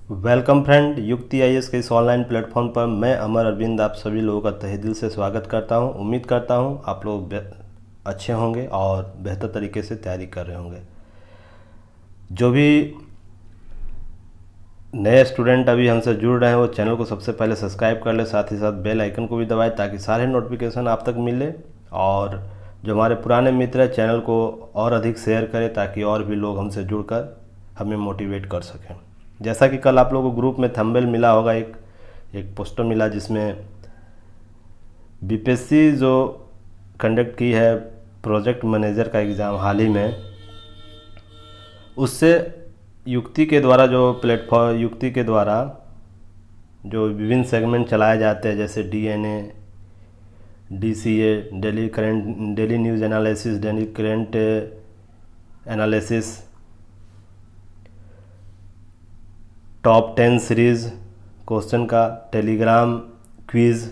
Welcome friend, युक्ति IAS के इस ऑनलाइन प्लेटफॉर्म पर मैं अमर अरविंद आप सभी लोगों का तहे दिल से स्वागत करता हूं। उम्मीद करता हूं आप लोग अच्छे होंगे और बेहतर तरीके से तैयारी कर रहे होंगे। जो भी नए स्टूडेंट अभी हमसे जुड़ रहे हैं वो चैनल को सबसे पहले सब्सक्राइब कर ले, साथ ही साथ बेल आइकन को भी दबाएं ताकि सारे नोटिफिकेशन आप तक मिले। और जो हमारे पुराने मित्र हैं चैनल को और अधिक शेयर करें ताकि और भी लोग हमसे जुड़कर हमें मोटिवेट कर सकें। जैसा कि कल आप लोगों को ग्रुप में थंबनेल मिला होगा, एक पोस्टर मिला जिसमें बीपीएससी जो कंडक्ट की है प्रोजेक्ट मैनेजर का एग्ज़ाम हाल ही में, उससे युक्ति के द्वारा जो प्लेटफॉर्म युक्ति के द्वारा जो विभिन्न सेगमेंट चलाए जाते हैं जैसे DNA, DCA, daily news analysis, daily current analysis, top 10 series question का टेलीग्राम क्विज़,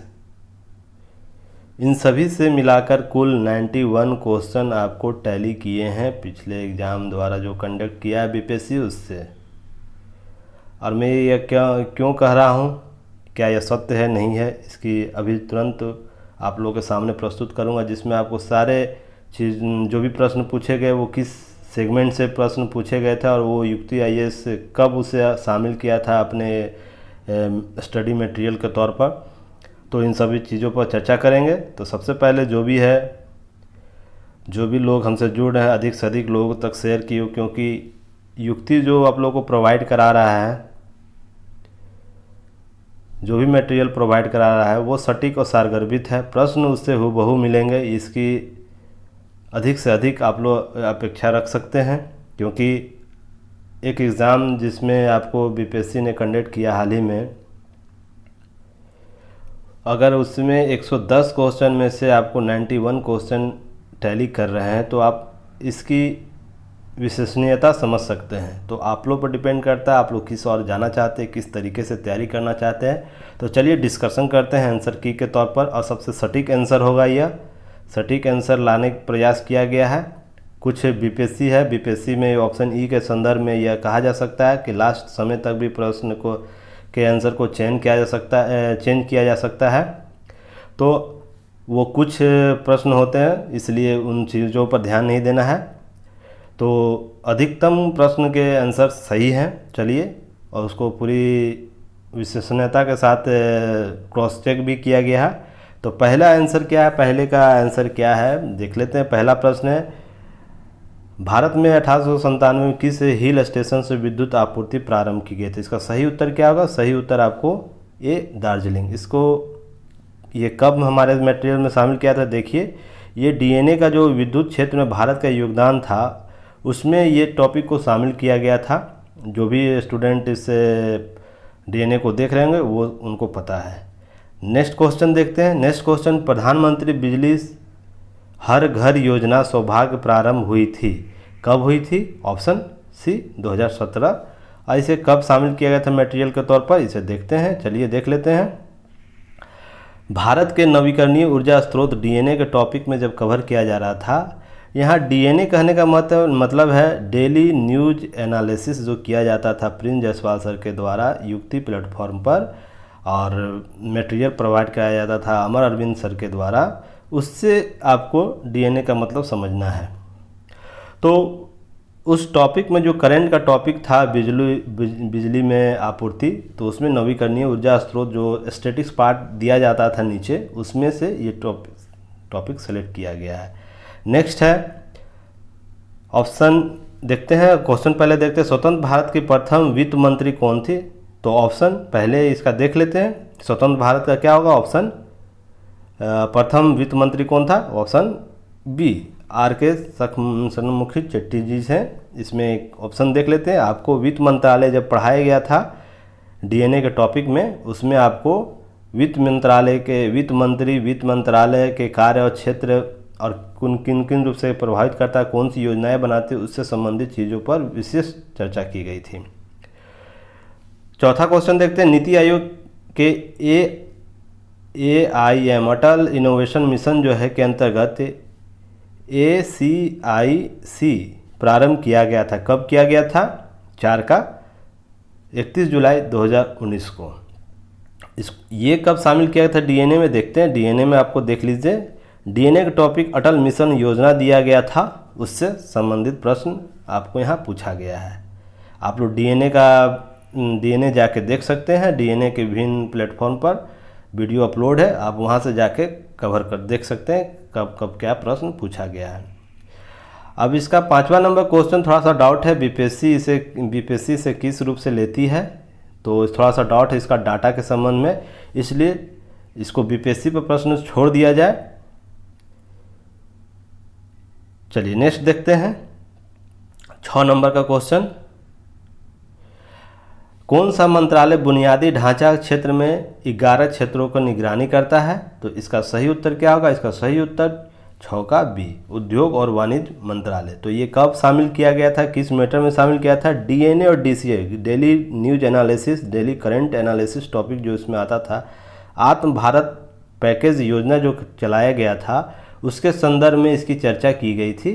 इन सभी से मिलाकर कुल 91 क्वेश्चन आपको टैली किए हैं पिछले एग्ज़ाम द्वारा जो कंडक्ट किया है बीपीएससी उससे। और मैं ये क्यों कह रहा हूँ, क्या यह सत्य है नहीं है, इसकी अभी तुरंत आप लोगों के सामने प्रस्तुत करूँगा, जिसमें आपको सारे चीज़ जो भी प्रश्न पूछे गए वो किस सेगमेंट से प्रश्न पूछे गए थे और वो युक्ति आईएएस कब उसे शामिल किया था अपने स्टडी मटेरियल के तौर पर, तो इन सभी चीज़ों पर चर्चा करेंगे। तो सबसे पहले जो भी लोग हमसे जुड़ रहे हैं अधिक से अधिक लोगों तक शेयर किए, क्योंकि युक्ति जो आप लोगों को प्रोवाइड करा रहा है, जो भी मटेरियल प्रोवाइड करा रहा है वो सटीक और सारगर्भित है, प्रश्न उससे हूबहू मिलेंगे, इसकी अधिक से अधिक आप लोग अपेक्षा रख सकते हैं। क्योंकि एक एग्ज़ाम जिसमें आपको बीपीएससी ने कंडक्ट किया हाल ही में, अगर उसमें 110 क्वेश्चन में से आपको 91 क्वेश्चन टैली कर रहे हैं तो आप इसकी विश्वसनीयता समझ सकते हैं। तो आप लोग पर डिपेंड करता है आप लोग किस और जाना चाहते हैं, किस तरीके से तैयारी करना चाहते हैं। तो चलिए डिस्कशन करते हैं आंसर की के तौर पर, और सबसे सटीक आंसर होगा यह। सटीक आंसर लाने का प्रयास किया गया है। कुछ बीपीएससी है, बीपीएससी में ऑप्शन ई के संदर्भ में यह कहा जा सकता है कि लास्ट समय तक भी प्रश्न को के आंसर को चेंज किया जा सकता है। तो वो कुछ प्रश्न होते हैं, इसलिए उन चीज़ों पर ध्यान नहीं देना है। तो अधिकतम प्रश्न के आंसर सही हैं, चलिए, और उसको पूरी विश्वसनीयता के साथ क्रॉस चेक भी किया गया है। तो पहला आंसर क्या है, पहले का आंसर क्या है देख लेते हैं। पहला प्रश्न है, भारत में 1897 में किस हिल स्टेशन से विद्युत आपूर्ति प्रारंभ की गई थी? इसका सही उत्तर क्या होगा? सही उत्तर आपको ए दार्जिलिंग। इसको ये कब हमारे मटेरियल में शामिल किया था? देखिए, ये डीएनए का जो विद्युत क्षेत्र में भारत का योगदान था उसमें ये टॉपिक को शामिल किया गया था। जो भी स्टूडेंट इस डीएनए को देख रहे होंगे वो उनको पता है। नेक्स्ट क्वेश्चन देखते हैं। नेक्स्ट क्वेश्चन, प्रधानमंत्री बिजली हर घर योजना सौभाग्य प्रारंभ हुई थी, कब हुई थी? Option C 2017। इसे कब शामिल किया गया था मटेरियल के तौर पर, इसे देखते हैं, चलिए देख लेते हैं। भारत के नवीकरणीय ऊर्जा स्रोत डीएनए के टॉपिक में जब कवर किया जा रहा था, यहाँ डीएनए कहने का मतलब है डेली न्यूज एनालिसिस, जो किया जाता था प्रिंस जायसवाल सर के द्वारा युक्ति प्लेटफॉर्म पर, और मटेरियल प्रोवाइड कराया जाता था अमर अरविंद सर के द्वारा। उससे आपको डीएनए का मतलब समझना है। तो उस टॉपिक में जो करंट का टॉपिक था बिजली में आपूर्ति, तो उसमें नवीकरणीय ऊर्जा स्रोत जो स्टैटिक्स पार्ट दिया जाता था नीचे, उसमें से ये टॉपिक सेलेक्ट किया गया है। नेक्स्ट है ऑप्शन, देखते हैं क्वेश्चन पहले देखते हैं। स्वतंत्र भारत की प्रथम वित्त मंत्री कौन थी? तो ऑप्शन पहले इसका देख लेते हैं। स्वतंत्र भारत का क्या होगा? ऑप्शन प्रथम वित्त मंत्री कौन था? Option B R K. Shanmukham Chetty ji हैं। इसमें एक ऑप्शन देख लेते हैं। आपको वित्त मंत्रालय जब पढ़ाया गया था डीएनए के टॉपिक में, उसमें आपको वित्त मंत्री वित्त मंत्रालय के कार्य और क्षेत्र और किन रूप से प्रभावित करता है, कौन सी योजनाएं बनाते हैं, उससे संबंधित चीज़ों पर विशेष चर्चा की गई थी। चौथा क्वेश्चन देखते हैं। नीति आयोग के AIM अटल इनोवेशन मिशन जो है के अंतर्गत ACIC प्रारंभ किया गया था, कब किया गया था? 4 का 31 जुलाई 2019 को। ये कब शामिल किया था डीएनए में, देखते हैं। डीएनए में आपको देख लीजिए, डीएनए का टॉपिक अटल मिशन योजना दिया गया था, उससे संबंधित प्रश्न आपको यहाँ पूछा गया है। आप लोग डीएनए जाके देख सकते हैं। डीएनए के विभिन्न प्लेटफॉर्म पर वीडियो अपलोड है, आप वहाँ से जाके कवर कर देख सकते हैं कब कब क्या प्रश्न पूछा गया है। अब इसका 5वां नंबर क्वेश्चन थोड़ा सा डाउट है, बीपीएससी से किस रूप से लेती है, तो थोड़ा सा डाउट है इसका डाटा के संबंध में, इसलिए इसको बीपीएससी पर प्रश्न छोड़ दिया जाए। चलिए नेक्स्ट देखते हैं 6 नंबर का क्वेश्चन। कौन सा मंत्रालय बुनियादी ढांचा क्षेत्र में 11 क्षेत्रों को निगरानी करता है, तो इसका सही उत्तर क्या होगा? इसका सही उत्तर 6 का बी, उद्योग और वाणिज्य मंत्रालय। तो ये कब शामिल किया गया था, किस मैटर में शामिल किया था? डीएनए और DCA, daily news analysis, daily current analysis topic जो इसमें आता था, आत्म भारत पैकेज योजना जो चलाया गया था, उसके संदर्भ में इसकी चर्चा की गई थी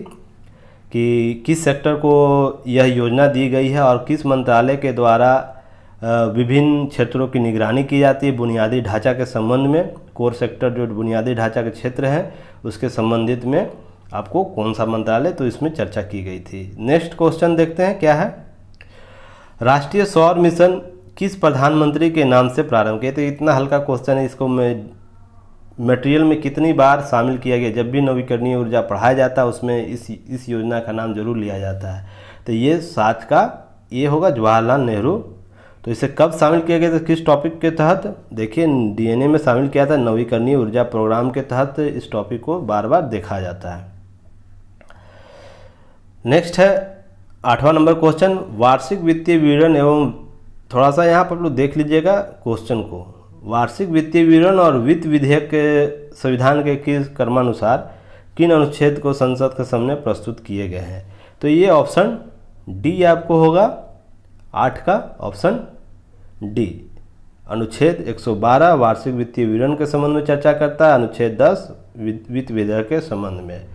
कि किस सेक्टर को यह योजना दी गई है और किस मंत्रालय के द्वारा विभिन्न क्षेत्रों की निगरानी की जाती है बुनियादी ढांचा के संबंध में। कोर सेक्टर जो बुनियादी ढांचा के क्षेत्र हैं उसके संबंधित में आपको कौन सा मंत्रालय, तो इसमें चर्चा की गई थी। नेक्स्ट क्वेश्चन देखते हैं क्या है। राष्ट्रीय सौर मिशन किस प्रधानमंत्री के नाम से प्रारंभ किया? तो इतना हल्का क्वेश्चन है, इसको मटेरियल में कितनी बार शामिल किया गया। जब भी नवीकरणीय ऊर्जा पढ़ाया जाता है उसमें इस योजना का नाम जरूर लिया जाता है। तो ये 7 का ये होगा जवाहरलाल नेहरू। तो इसे कब शामिल किया गया था, किस टॉपिक के तहत? देखिए डीएनए में शामिल किया था, नवीकरणीय ऊर्जा प्रोग्राम के तहत इस टॉपिक को बार बार देखा जाता है। नेक्स्ट है 8वां नंबर क्वेश्चन, वार्षिक वित्तीय विवरण एवं, थोड़ा सा यहाँ पर आप लोग देख लीजिएगा क्वेश्चन को। वार्षिक वित्तीय विवरण और वित्त विधेयक के संविधान के किस क्रमानुसार किन अनुच्छेद को संसद के सामने प्रस्तुत किए गए हैं? तो ये ऑप्शन डी आपको होगा, 8 का ऑप्शन डी। अनुच्छेद 112 वार्षिक वित्तीय विवरण के संबंध में चर्चा करता है, अनुच्छेद 10 वित्त विधेयक के संबंध में।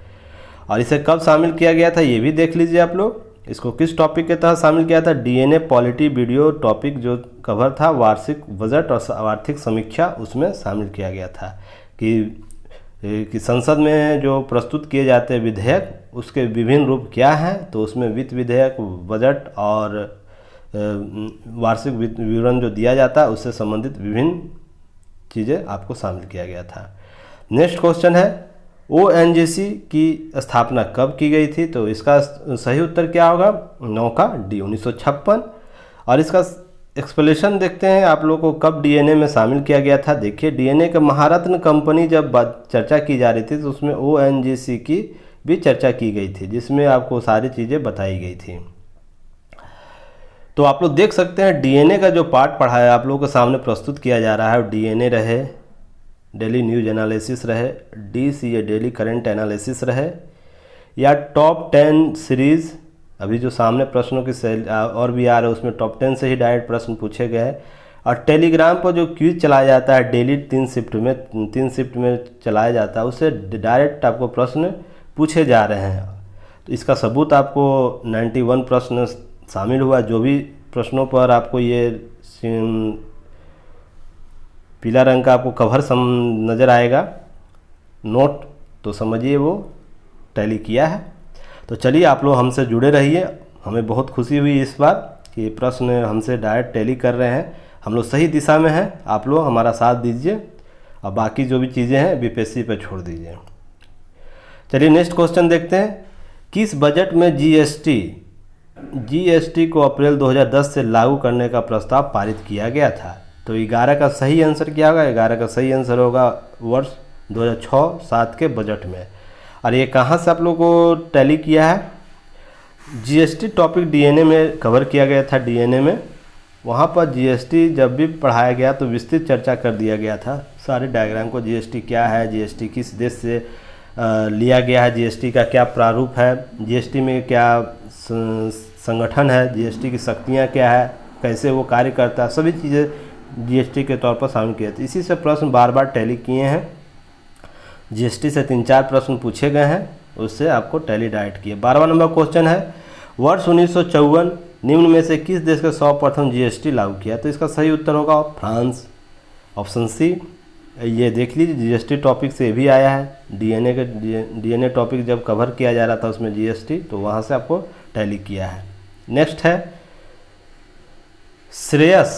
और इसे कब शामिल किया गया था ये भी देख लीजिए आप लोग। इसको किस टॉपिक के तहत शामिल किया था? डीएनए पॉलिटी वीडियो टॉपिक जो कवर था, वार्षिक बजट और आर्थिक समीक्षा, उसमें शामिल किया गया था कि संसद में जो प्रस्तुत किए जाते हैं विधेयक उसके विभिन्न रूप क्या हैं। तो उसमें वित्त विधेयक, बजट और वार्षिक विवरण जो दिया जाता है उससे संबंधित विभिन्न चीज़ें आपको शामिल किया गया था। नेक्स्ट क्वेश्चन है, ओएनजीसी की स्थापना कब की गई थी? तो इसका सही उत्तर क्या होगा? 9 का डी, 1956। और इसका एक्सप्लेनेशन देखते हैं आप लोगों को, कब डीएनए में शामिल किया गया था। देखिए डीएनए के महारत्न कंपनी जब चर्चा की जा रही थी तो उसमें ओएनजीसी की भी चर्चा की गई थी, जिसमें आपको सारी चीज़ें बताई गई थी। तो आप लोग देख सकते हैं डीएनए का जो पार्ट पढ़ा है आप लोगों के सामने प्रस्तुत किया जा रहा है, डीएनए रहे, डेली न्यूज एनालिसिस रहे, डीसीए डेली करंट एनालिसिस रहे, या टॉप 10 सीरीज़, अभी जो सामने प्रश्नों की और भी आ रहे हैं उसमें टॉप 10 से ही डायरेक्ट प्रश्न पूछे गए हैं। और टेलीग्राम पर जो क्विज चलाया जाता है डेली 3 शिफ्ट में चलाया जाता है, उससे डायरेक्ट आपको प्रश्न पूछे जा रहे हैं। तो इसका सबूत आपको 91 प्रश्न शामिल हुआ। जो भी प्रश्नों पर आपको ये पीला रंग का आपको कवर नज़र आएगा नोट, तो समझिए वो टैली किया है। तो चलिए आप लोग हमसे जुड़े रहिए, हमें बहुत खुशी हुई इस बार कि प्रश्न हमसे डायरेक्ट टैली कर रहे हैं, हम लोग सही दिशा में हैं। आप लोग हमारा साथ दीजिए और बाकी जो भी चीज़ें हैं बीपीएससी पे छोड़ दीजिए। चलिए नेक्स्ट क्वेश्चन देखते हैं, किस बजट में जीएसटी को अप्रैल 2010 से लागू करने का प्रस्ताव पारित किया गया था? तो 11 का सही आंसर क्या होगा? 11 का सही आंसर होगा वर्ष 2006-07 के बजट में। और ये कहाँ से आप लोगों को टैली किया है? जीएसटी टॉपिक डीएनए में कवर किया गया था, डीएनए में वहाँ पर जीएसटी जब भी पढ़ाया गया तो विस्तृत चर्चा कर दिया गया था सारे डायग्राम को। जीएसटी क्या है, जीएसटी किस देश से लिया गया है, जीएसटी का क्या प्रारूप है, जीएसटी में क्या संगठन है, जीएसटी की शक्तियाँ क्या है, कैसे वो कार्य करता है, सभी चीज़ें जीएसटी के तौर पर शामिल किए थे। इसी से प्रश्न बार बार टैली किए हैं। जीएसटी से 3-4 प्रश्न पूछे गए हैं, उससे आपको टैली डायरेक्ट किए। 12वां नंबर क्वेश्चन है, वर्ष 1954 निम्न में से किस देश का सर्वप्रथम जीएसटी लागू किया? तो इसका सही उत्तर होगा फ्रांस, ऑप्शन सी। ये देख लीजिए जीएसटी टॉपिक से भी आया है, डीएनए टॉपिक जब कवर किया जा रहा था उसमें जीएसटी, तो वहाँ से आपको टैली किया है। नेक्स्ट है श्रेयस,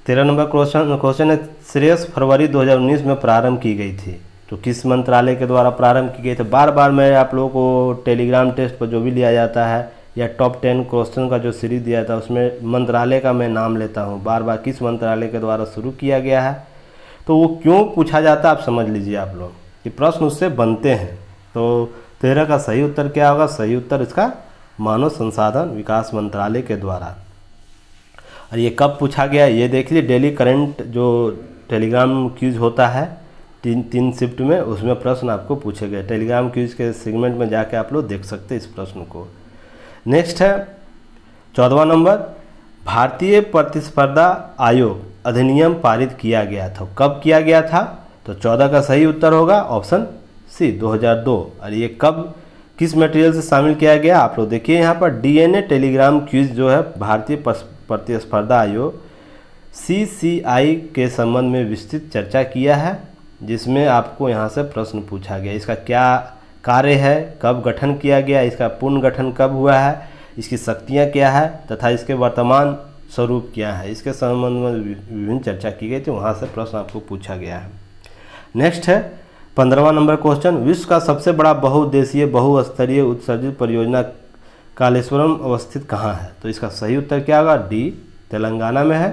13 नंबर क्वेश्चन है, श्रेयस फरवरी 2019 में प्रारंभ की गई थी, तो किस मंत्रालय के द्वारा प्रारंभ की गई थी? बार बार मैं आप लोगों को टेलीग्राम टेस्ट पर जो भी लिया जाता है या टॉप 10 क्वेश्चन का जो सीरीज दिया था उसमें मंत्रालय का मैं नाम लेता हूँ बार बार, किस मंत्रालय के द्वारा शुरू किया गया है, तो वो क्यों पूछा जाता है आप समझ लीजिए आप लोग, कि प्रश्न उससे बनते हैं। तो 13 का सही उत्तर क्या होगा? सही उत्तर इसका मानव संसाधन विकास मंत्रालय के द्वारा। और ये कब पूछा गया ये देख लीजिए, डेली करंट जो टेलीग्राम क्यूज होता है तीन शिफ्ट में, उसमें प्रश्न आपको पूछे गए। टेलीग्राम क्यूज के सेगमेंट में जाके आप लोग देख सकते हैं इस प्रश्न को। नेक्स्ट है 14वां नंबर, भारतीय प्रतिस्पर्धा आयोग अधिनियम पारित किया गया था, कब किया गया था? तो 14 का सही उत्तर होगा ऑप्शन सी, 2002। और ये कब किस मटेरियल से शामिल किया गया? आप लोग देखिए यहाँ पर डीएनए टेलीग्राम क्यूज जो है भारतीय प्रतिस्पर्धा आयोग CCI के संबंध में विस्तृत चर्चा किया है, जिसमें आपको यहाँ से प्रश्न पूछा गया। इसका क्या कार्य है, कब गठन किया गया, इसका पुनर्गठन कब हुआ है, इसकी शक्तियाँ क्या है तथा इसके वर्तमान स्वरूप क्या है, इसके संबंध में विभिन्न चर्चा की गई थी, वहाँ से प्रश्न आपको पूछा गया है। नेक्स्ट है 15वां नंबर क्वेश्चन, विश्व का सबसे बड़ा बहुउद्देशीय बहुस्तरीय उत्सर्जित परियोजना कालेश्वरम अवस्थित कहाँ है? तो इसका सही उत्तर क्या होगा? डी, तेलंगाना में है।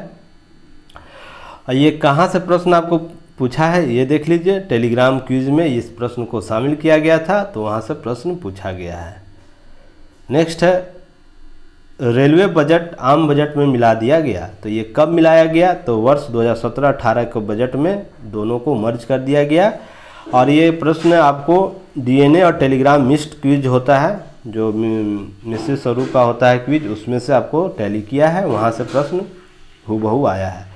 और ये कहाँ से प्रश्न आपको पूछा है ये देख लीजिए, टेलीग्राम क्विज में इस प्रश्न को शामिल किया गया था, तो वहाँ से प्रश्न पूछा गया है। नेक्स्ट है रेलवे बजट आम बजट में मिला दिया गया, तो ये कब मिलाया गया? तो वर्ष 2017-18 के बजट में दोनों को मर्ज कर दिया गया। और ये प्रश्न आपको डीएनए और टेलीग्राम मिक्स्ड क्विज होता है, जो निश्चित स्वरूप का होता है क्विज, उसमें से आपको टैली किया है, वहाँ से प्रश्न हूबहू आया है।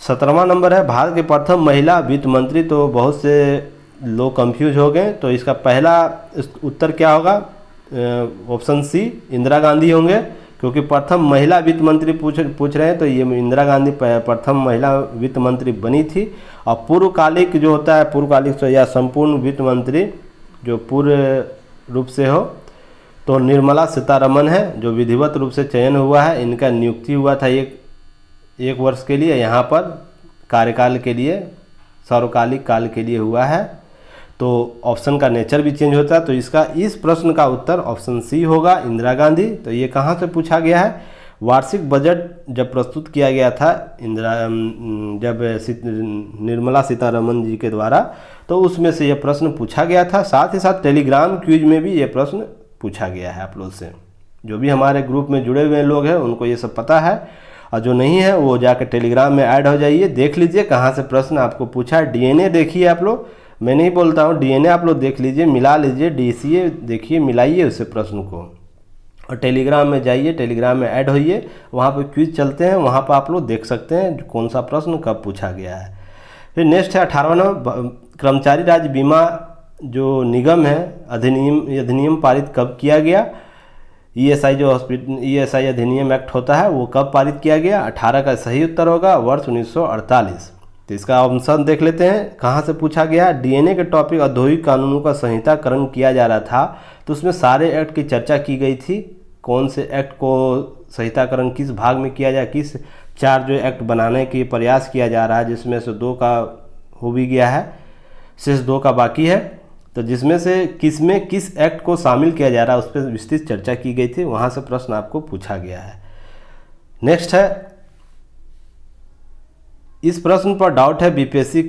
17वां नंबर है भारत के प्रथम महिला वित्त मंत्री, तो बहुत से लोग कंफ्यूज हो गए, तो इसका पहला उत्तर क्या होगा? ऑप्शन सी, इंदिरा गांधी होंगे, क्योंकि प्रथम महिला वित्त मंत्री पूछ रहे हैं, तो ये इंदिरा गांधी प्रथम महिला वित्त मंत्री बनी थी। और पूर्वकालिक जो होता है, पूर्वकालिक या संपूर्ण वित्त मंत्री जो पूर्ण रूप से हो, तो निर्मला सीतारमन है, जो विधिवत रूप से चयन हुआ है, इनका नियुक्ति हुआ था एक वर्ष के लिए, यहाँ पर कार्यकाल के लिए, सर्वकालिक काल के लिए हुआ है। तो ऑप्शन का नेचर भी चेंज होता है, तो इसका इस प्रश्न का उत्तर ऑप्शन सी होगा, इंदिरा गांधी। तो ये कहाँ से पूछा गया है? वार्षिक बजट जब प्रस्तुत किया गया था जब निर्मला सीतारमन जी के द्वारा, तो उसमें से ये प्रश्न पूछा गया था। साथ ही साथ टेलीग्राम क्विज में भी ये प्रश्न पूछा गया है आप लोग से। जो भी हमारे ग्रुप में जुड़े हुए लोग हैं उनको ये सब पता है, और जो नहीं है वो जाकर टेलीग्राम में ऐड हो जाइए, देख लीजिए कहाँ से प्रश्न आपको पूछा है। डीएनए देखिए आप लोग, मैं नहीं बोलता हूँ, डीएनए आप लोग देख लीजिए, मिला लीजिए, डीसीए देखिए, मिलाइए उसे प्रश्न को, और टेलीग्राम में जाइए, टेलीग्राम में ऐड होइए, वहाँ पे क्विज चलते हैं, वहाँ पर आप लोग देख सकते हैं कौन सा प्रश्न कब पूछा गया है। फिर नेक्स्ट है 18वां नंबर, कर्मचारी राज्य बीमा जो निगम है अधिनियम पारित कब किया गया? ईएसआई जो ईएसआई अधिनियम एक्ट होता है वो कब पारित किया गया? 18 का सही उत्तर होगा वर्ष 1948। तो इसका ऑप्शन देख लेते हैं कहाँ से पूछा गया। डीएनए के टॉपिक औद्योगिक कानूनों का संहिताकरण किया जा रहा था, तो उसमें सारे एक्ट की चर्चा की गई थी, कौन से एक्ट को संहिताकरण किस भाग में किया जाए, किस 4 जो एक्ट बनाने की प्रयास किया जा रहा है, जिसमें से 2 का हो भी गया है, शेष 2 का बाकी है। तो जिसमें से किस एक्ट को शामिल किया जा रहा है उस पर विस्तृत चर्चा की गई थी, वहाँ से प्रश्न आपको पूछा गया है। नेक्स्ट है, इस प्रश्न पर डाउट है बीपीएससी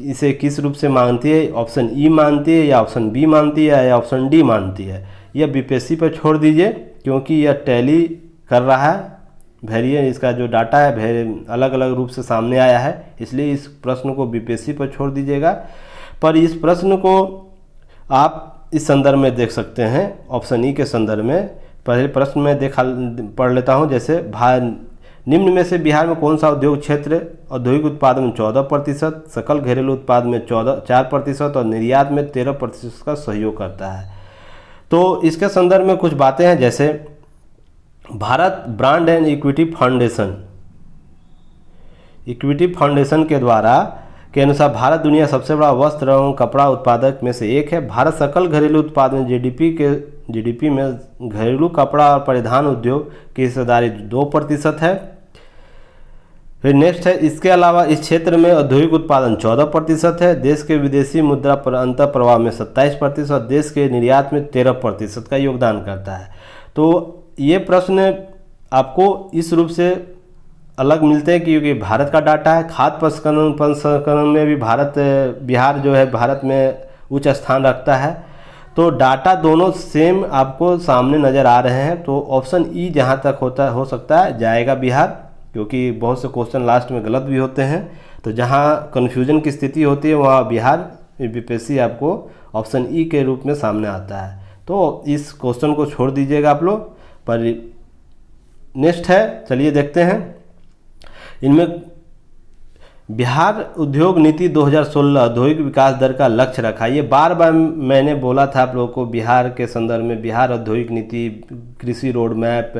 इसे किस रूप से मानती है? ऑप्शन ई मानती है, या ऑप्शन बी मानती है, या ऑप्शन डी मानती है? यह बीपीएससी पर छोड़ दीजिए, क्योंकि यह टैली कर रहा है, वेरिएंट इसका जो डाटा है अलग अलग रूप से सामने आया है, इसलिए इस प्रश्न को बीपीएससी पर छोड़ दीजिएगा। पर इस प्रश्न को आप इस संदर्भ में देख सकते हैं, ऑप्शन ई के संदर्भ में। पहले प्रश्न में पढ़ लेता हूँ, जैसे निम्न में से बिहार में कौन सा उद्योग क्षेत्र औद्योगिक उत्पादन में 14%, सकल घरेलू उत्पाद में 4% और निर्यात में 13% का सहयोग करता है? तो इसके संदर्भ में कुछ बातें हैं, जैसे Bharat brand and equity foundation के द्वारा के अनुसार भारत दुनिया का सबसे बड़ा वस्त्र एवं कपड़ा उत्पादक में से एक है। भारत सकल घरेलू उत्पाद में जीडीपी में घरेलू कपड़ा और परिधान उद्योग की हिस्सेदारी 2% है। फिर नेक्स्ट है, इसके अलावा इस क्षेत्र में औद्योगिक उत्पादन 14% है। देश के विदेशी मुद्रा पर अंतर प्रवाह में 27% और देश के निर्यात में 13% का योगदान करता है। तो ये प्रश्न आपको इस रूप से अलग मिलते हैं क्योंकि भारत का डाटा है। खाद्य प्रसंस्करण में भी बिहार जो है भारत में उच्च स्थान रखता है। तो डाटा दोनों सेम आपको सामने नज़र आ रहे हैं। तो ऑप्शन ई जहाँ तक हो सकता है जाएगा बिहार, क्योंकि बहुत से क्वेश्चन लास्ट में गलत भी होते हैं। तो जहाँ कन्फ्यूजन की स्थिति होती है वहाँ बिहार बीपीएससी आपको ऑप्शन ई के रूप में सामने आता है। तो इस क्वेश्चन को छोड़ दीजिएगा आप लोग। पर नेक्स्ट है, चलिए देखते हैं। इनमें बिहार उद्योग नीति 2016 औद्योगिक विकास दर का लक्ष्य रखा। ये बार बार मैंने बोला था आप लोगों को, बिहार के संदर्भ में बिहार औद्योगिक नीति, कृषि रोड मैप,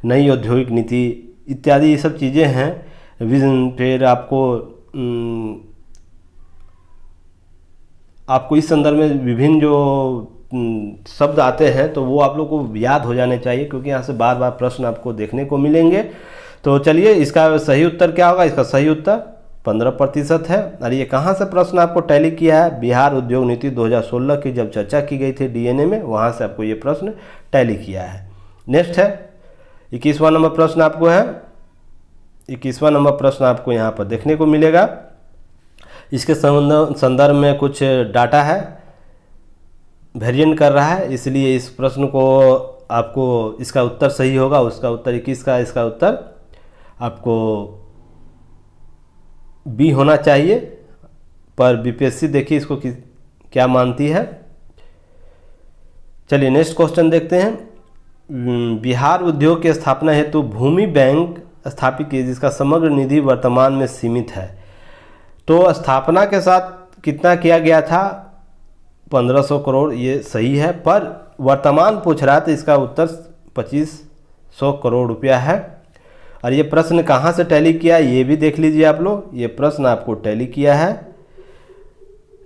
नई औद्योगिक नीति इत्यादि ये सब चीज़ें हैं। विजन फिर आपको इस संदर्भ में विभिन्न जो शब्द आते हैं तो वो आप लोग को याद हो जाने चाहिए, क्योंकि यहाँ से बार बार प्रश्न आपको देखने को मिलेंगे। तो चलिए, इसका सही उत्तर क्या होगा? इसका सही उत्तर 15% है। और ये कहाँ से प्रश्न आपको टैली किया है? बिहार उद्योग नीति 2016 की जब चर्चा की गई थी डीएनए में, वहाँ से आपको ये प्रश्न टैली किया है। नेक्स्ट है 21वां नंबर प्रश्न आपको है। 21वां नंबर प्रश्न आपको यहाँ पर देखने को मिलेगा। इसके संदर्भ में कुछ डाटा है, वेरिएंट कर रहा है, इसलिए इस प्रश्न को आपको इसका उत्तर सही होगा। उसका उत्तर 21 का इसका उत्तर आपको बी होना चाहिए। पर बीपीएससी देखिए इसको क्या मानती है। चलिए नेक्स्ट क्वेश्चन देखते हैं। बिहार उद्योग की स्थापना हेतु भूमि बैंक स्थापित की, जिसका समग्र निधि वर्तमान में सीमित है। तो स्थापना के साथ कितना किया गया था? 1500 करोड़, ये सही है। पर वर्तमान पूछ रहा है तो इसका उत्तर 2500 करोड़ रुपया है। और ये प्रश्न कहाँ से टैली किया है ये भी देख लीजिए आप लोग। ये प्रश्न आपको टैली किया है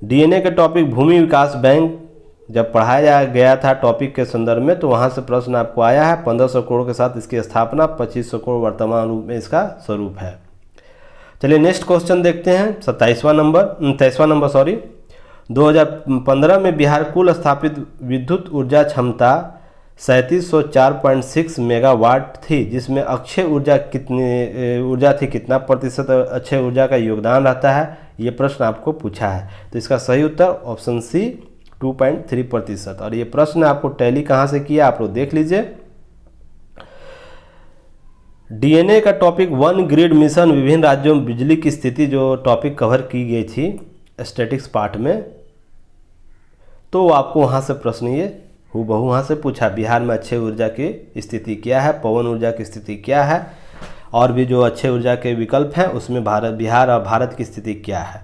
डीएनए के टॉपिक भूमि विकास बैंक जब पढ़ाया गया था टॉपिक के संदर्भ में, तो वहाँ से प्रश्न आपको आया है। 1500 करोड़ के साथ इसकी स्थापना, 2500 करोड़ वर्तमान रूप में इसका स्वरूप है। चलिए नेक्स्ट क्वेश्चन देखते हैं। 23वां नंबर 2015 में बिहार कुल स्थापित विद्युत ऊर्जा क्षमता 3704.6 मेगावाट थी, जिसमें अक्षय ऊर्जा थी, कितना प्रतिशत अक्षय ऊर्जा का योगदान रहता है? ये प्रश्न आपको पूछा है। तो इसका सही उत्तर ऑप्शन सी 2.3%। और ये प्रश्न आपको टैली कहाँ से किया आप लोग देख लीजिए। डीएनए का टॉपिक वन ग्रिड मिशन, विभिन्न राज्यों में बिजली की स्थिति, जो टॉपिक कवर की गई थी स्टैटिक्स पार्ट में, तो आपको वहाँ से प्रश्न ये हूबहू वहाँ से पूछा। बिहार में अक्षय ऊर्जा की स्थिति क्या है, पवन ऊर्जा की स्थिति क्या है, और भी जो अक्षय ऊर्जा के विकल्प हैं उसमें बिहार और भारत की स्थिति क्या है।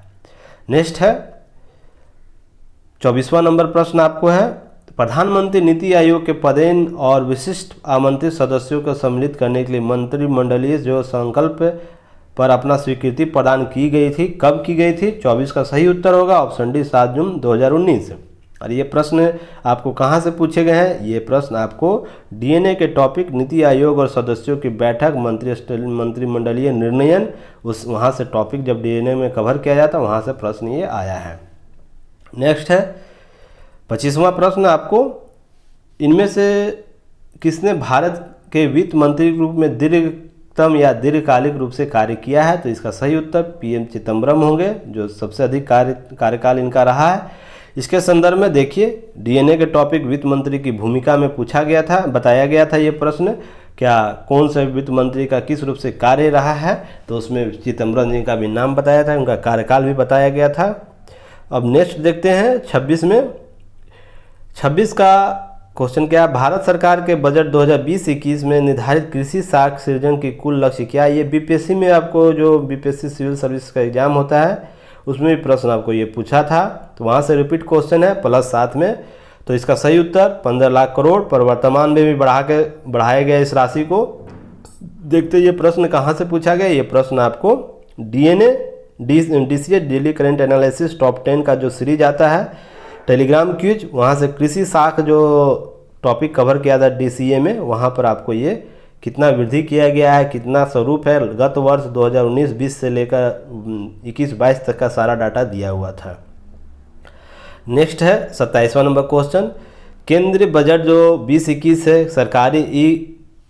नेक्स्ट है 24वां नंबर प्रश्न आपको है। प्रधानमंत्री नीति आयोग के पदेन और विशिष्ट आमंत्रित सदस्यों को सम्मिलित करने के लिए मंत्रिमंडलीय जो संकल्प पर अपना स्वीकृति प्रदान की गई थी, कब की गई थी? 24 का सही उत्तर होगा ऑप्शन डी 7 जून 2019। और ये प्रश्न आपको कहाँ से पूछे गए हैं? ये प्रश्न आपको डीएनए के टॉपिक नीति आयोग और सदस्यों की बैठक मंत्रिमंडलीय निर्णयन, वहाँ से टॉपिक जब डीएनए में कवर किया जाता है वहाँ से प्रश्न ये आया है। नेक्स्ट है 25वां प्रश्न आपको, इनमें से किसने भारत के वित्त मंत्री के रूप में दीर्घतम या दीर्घकालिक रूप से कार्य किया है? तो इसका सही उत्तर पीएम चिदम्बरम होंगे, जो सबसे अधिक कार्यकाल इनका रहा है। इसके संदर्भ में देखिए, डीएनए के टॉपिक वित्त मंत्री की भूमिका में पूछा गया था, बताया गया था ये प्रश्न, क्या कौन से वित्त मंत्री का किस रूप से कार्य रहा है? तो उसमें चिदम्बरम जी का भी नाम बताया था, उनका कार्यकाल भी बताया गया था। अब नेक्स्ट देखते हैं 26 में। 26 का क्वेश्चन क्या है? भारत सरकार के बजट 2020-21 में निर्धारित कृषि साख सृजन की कुल लक्ष्य क्या है? ये बीपीएससी में आपको जो बीपीएससी सिविल सर्विस का एग्जाम होता है उसमें भी प्रश्न आपको ये पूछा था, तो वहाँ से रिपीट क्वेश्चन है प्लस साथ में। तो इसका सही उत्तर 15 लाख करोड़। पर वर्तमान में भी बढ़ाया गया इस राशि को। देखते ये प्रश्न कहाँ से पूछा गया। ये प्रश्न आपको DCA daily current analysis top 10 का जो सीरीज आता है टेलीग्राम क्विज, वहाँ से कृषि शाख जो टॉपिक कवर किया था DCA में, वहाँ पर आपको ये कितना वृद्धि किया गया है, कितना स्वरूप है, गत वर्ष 2019-20 से लेकर 21-22 तक का सारा डाटा दिया हुआ था। नेक्स्ट है 27वां नंबर क्वेश्चन। केंद्रीय बजट जो 2021 है सरकारी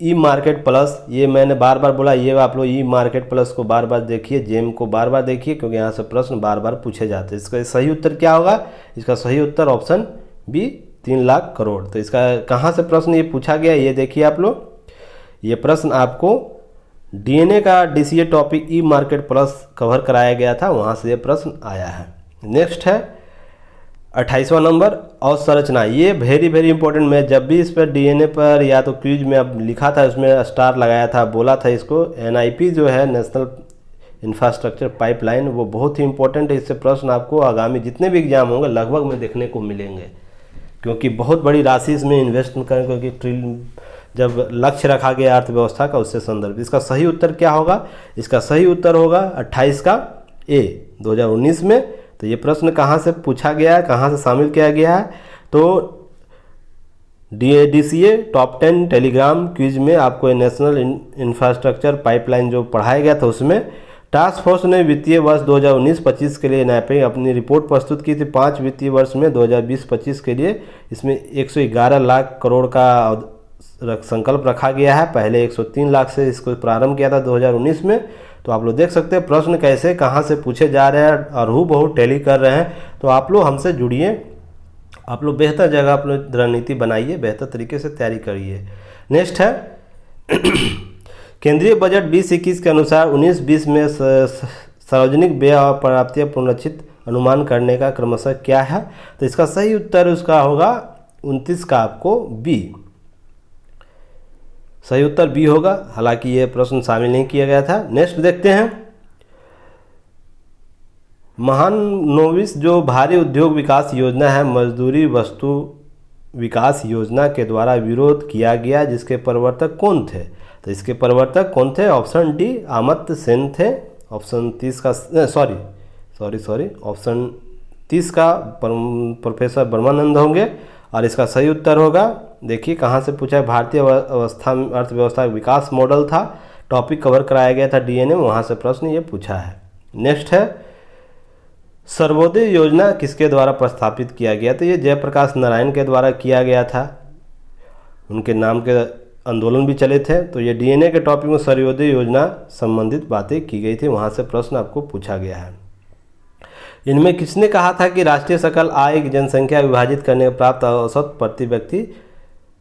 ई मार्केट प्लस, ये मैंने बार बार बोला, ये आप लोग ई मार्केट प्लस को बार बार देखिए, जेम को बार बार देखिए, क्योंकि यहाँ से प्रश्न बार बार पूछे जाते हैं। इसका सही उत्तर क्या होगा। इसका सही उत्तर ऑप्शन बी 3 लाख करोड़। तो इसका कहाँ से प्रश्न ये पूछा गया ये देखिए आप लोग। ये प्रश्न आपको DNA का DCA टॉपिक ई मार्केट प्लस कवर कराया गया था, वहाँ से ये प्रश्न आया है। नेक्स्ट है 28वां नंबर अवसंरचना। ये वेरी इंपॉर्टेंट। मैं जब भी इस पर DNA पर या तो क्विज में अब लिखा था उसमें स्टार लगाया था, बोला था इसको NIP जो है नेशनल इंफ्रास्ट्रक्चर पाइपलाइन, वो बहुत ही इंपॉर्टेंट है। इससे प्रश्न आपको आगामी जितने भी एग्जाम होंगे लगभग में देखने को मिलेंगे, क्योंकि बहुत बड़ी राशि इसमें इन्वेस्ट करें, क्योंकि जब लक्ष्य रखा गया अर्थव्यवस्था का उससे संदर्भ। इसका सही उत्तर क्या होगा। इसका सही उत्तर होगा 28 का A 2019 में। तो ये प्रश्न कहाँ से पूछा गया है, कहाँ से शामिल किया गया है, तो DCA टॉप 10 टेलीग्राम क्विज में आपको नेशनल इंफ्रास्ट्रक्चर पाइपलाइन जो पढ़ाया गया था उसमें टास्क फोर्स ने वित्तीय वर्ष 2019-25 के लिए NIP अपनी रिपोर्ट प्रस्तुत की थी। 5 वित्तीय वर्ष में 2020-25 के लिए इसमें 111 लाख करोड़ का संकल्प रखा गया है। पहले 103 लाख से इसको प्रारंभ किया था 2019 में। तो आप लोग देख सकते हैं प्रश्न कैसे कहाँ से पूछे जा रहे हैं और हूबहू टैली कर रहे हैं। तो आप लोग हमसे जुड़िए, आप लोग बेहतर जगह आप लोग रणनीति बनाइए, बेहतर तरीके से तैयारी करिए। नेक्स्ट है केंद्रीय बजट 2021 के अनुसार 19-20 में सार्वजनिक व्यय और प्राप्तियां पुनरीक्षित अनुमान करने का क्रमशः क्या है। तो इसका सही उत्तर उसका होगा 29 का आपको बी, सही उत्तर बी होगा। हालांकि ये प्रश्न शामिल नहीं किया गया था। नेक्स्ट देखते हैं महानोविस जो भारी उद्योग विकास योजना है मजदूरी वस्तु विकास योजना के द्वारा विरोध किया गया, जिसके प्रवर्तक कौन थे। तो इसके प्रवर्तक कौन थे। ऑप्शन डी अमर्त्य सेन थे। ऑप्शन 30 का ऑप्शन 30 का प्रोफेसर ब्रह्मानंद होंगे। और इसका सही उत्तर होगा, देखिए कहाँ से पूछा है, भारतीय अर्थव्यवस्था विकास मॉडल था, टॉपिक कवर कराया गया था DNA, वहाँ से प्रश्न ये पूछा है। नेक्स्ट है सर्वोदय योजना किसके द्वारा प्रस्तापित किया गया। तो ये जयप्रकाश नारायण के द्वारा किया गया था, उनके नाम के आंदोलन भी चले थे। तो ये DNA के टॉपिक में सर्वोदय योजना संबंधित बातें की गई थी, वहाँ से प्रश्न आपको पूछा गया है। इनमें किसने कहा था कि राष्ट्रीय सकल आय की जनसंख्या विभाजित करने पर प्राप्त औसत प्रति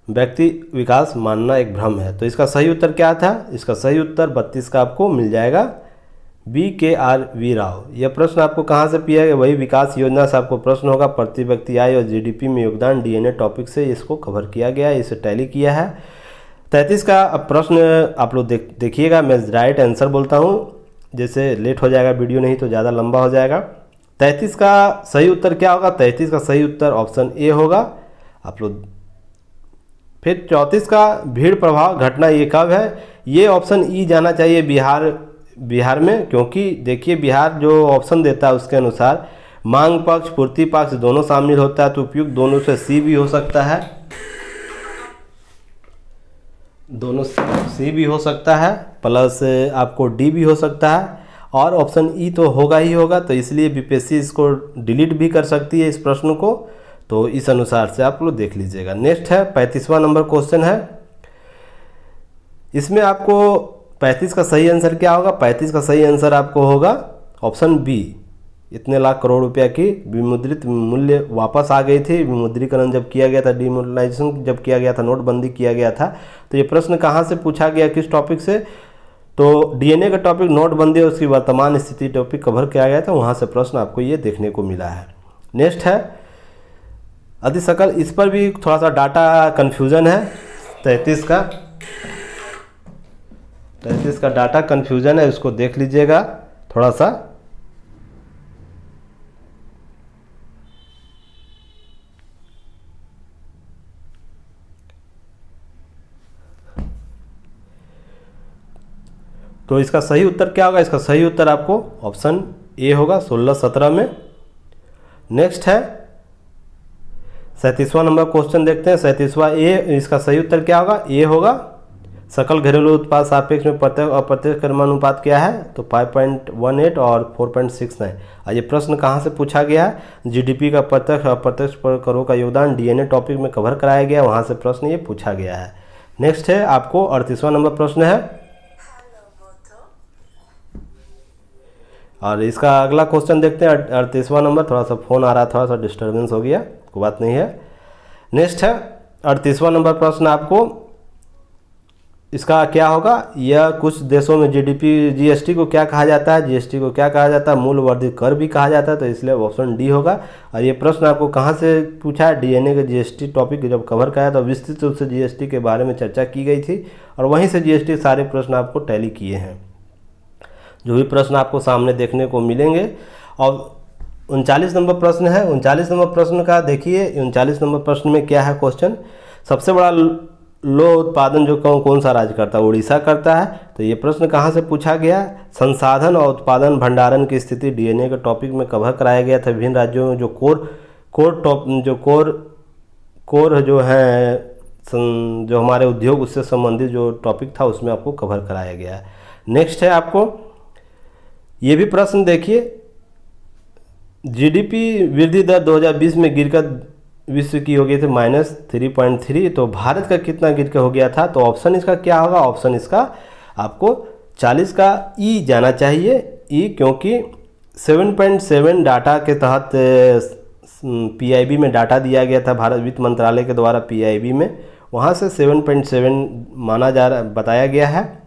व्यक्ति विकास मानना एक भ्रम है। तो इसका सही उत्तर क्या था। इसका सही उत्तर 32 का आपको मिल जाएगा BKRV राव। यह प्रश्न आपको कहाँ से पिया गया, वही विकास योजना से आपको प्रश्न होगा। प्रति व्यक्ति आय और GDP में योगदान DNA टॉपिक से इसको कवर किया गया है, इसे टैली किया है। 33 का प्रश्न आप लोग देखिएगा, मैं राइट आंसर बोलता हूँ, जैसे लेट हो जाएगा वीडियो, नहीं तो ज़्यादा लंबा हो जाएगा। 33 का सही उत्तर क्या होगा। 33 का सही उत्तर ऑप्शन ए होगा आप लोग। फिर 34 का भीड़ प्रभाव घटना ये कब है। ये ऑप्शन ई जाना चाहिए बिहार में, क्योंकि देखिए बिहार जो ऑप्शन देता है उसके अनुसार मांग पक्ष पूर्ति पक्ष दोनों शामिल होता है, तो उपयुक्त दोनों से सी भी हो सकता है, दोनों सी भी हो सकता है, प्लस आपको डी भी हो सकता है, और ऑप्शन ई तो होगा ही होगा। तो इसलिए BPSC इसको डिलीट भी कर सकती है इस प्रश्न को। तो इस अनुसार से आप लोग देख लीजिएगा। नेक्स्ट है 35वां नंबर क्वेश्चन है। इसमें आपको 35 का सही आंसर क्या होगा। 35 का सही आंसर आपको होगा ऑप्शन बी, इतने लाख करोड़ रुपया की विमुद्रित मूल्य वापस आ गई थी। विमुद्रीकरण जब किया गया था, डिमोनेटाइजेशन जब किया गया था, नोटबंदी किया गया था। तो ये प्रश्न कहाँ से पूछा गया, किस टॉपिक से। तो DNA का टॉपिक नोटबंदी और उसकी वर्तमान स्थिति टॉपिक कवर किया गया था, वहाँ से प्रश्न आपको ये देखने को मिला है। नेक्स्ट है अधिसकल, इस पर भी थोड़ा सा डाटा कन्फ्यूज़न है। 33 का डाटा कन्फ्यूज़न है, उसको देख लीजिएगा थोड़ा सा। तो इसका सही उत्तर क्या होगा? इसका सही उत्तर आपको ऑप्शन ए होगा 16-17 में। नेक्स्ट है 37वां नंबर क्वेश्चन देखते हैं। 37वां ए, इसका सही उत्तर क्या होगा? ए होगा। सकल घरेलू उत्पाद सापेक्ष में प्रत्यक्ष और अप्रत्यक्ष कर्मानुपात क्या है? तो 5.18 और 4.69। ये प्रश्न कहाँ से पूछा गया है? जीडीपी का प्रत्यक्ष और अप्रत्यक्ष करों का योगदान डीएनए टॉपिक में कवर कराया गया, वहाँ से प्रश्न ये पूछा गया है। नेक्स्ट है आपको 38वां नंबर प्रश्न है, और इसका अगला क्वेश्चन देखते हैं 38वां नंबर। थोड़ा सा फ़ोन आ रहा, थोड़ा सा डिस्टर्बेंस हो गया, कोई बात नहीं है। नेक्स्ट है 38वां नंबर प्रश्न आपको, इसका क्या होगा? यह कुछ देशों में जीएसटी को क्या कहा जाता है? जीएसटी को क्या कहा जाता है? मूल्य वर्धित कर भी कहा जाता है, तो इसलिए ऑप्शन डी होगा। और ये प्रश्न आपको कहाँ से पूछा है? डीएनए के जीएसटी टॉपिक जब कवर कराया तो विस्तृत रूप से जीएसटी के बारे में चर्चा की गई थी, और वहीं से जीएसटी सारे प्रश्न आपको टैली किए हैं। जो भी प्रश्न आपको सामने देखने को मिलेंगे। और 39 नंबर प्रश्न है। 39 नंबर प्रश्न का देखिए, 39 नंबर प्रश्न में क्या है क्वेश्चन? सबसे बड़ा लो उत्पादन जो कौन सा राज्य करता है? उड़ीसा करता है। तो ये प्रश्न कहाँ से पूछा गया? संसाधन और उत्पादन भंडारण की स्थिति डीएनए के टॉपिक में कवर कराया गया था। विभिन्न राज्यों में जो कोर जो है जो हमारे उद्योग उससे संबंधित जो टॉपिक था उसमें आपको कवर कराया गया है। नेक्स्ट है आपको ये भी प्रश्न देखिए, जीडीपी वृद्धि दर 2020 में गिरकर विश्व की हो गई थी -3.3, तो भारत का कितना गिरकर हो गया था? तो ऑप्शन इसका क्या होगा? ऑप्शन इसका आपको 40 का ई जाना चाहिए, ई, क्योंकि 7.7 डाटा के तहत पीआईबी में डाटा दिया गया था भारत वित्त मंत्रालय के द्वारा पीआईबी में, वहाँ से 7.7 बताया गया है,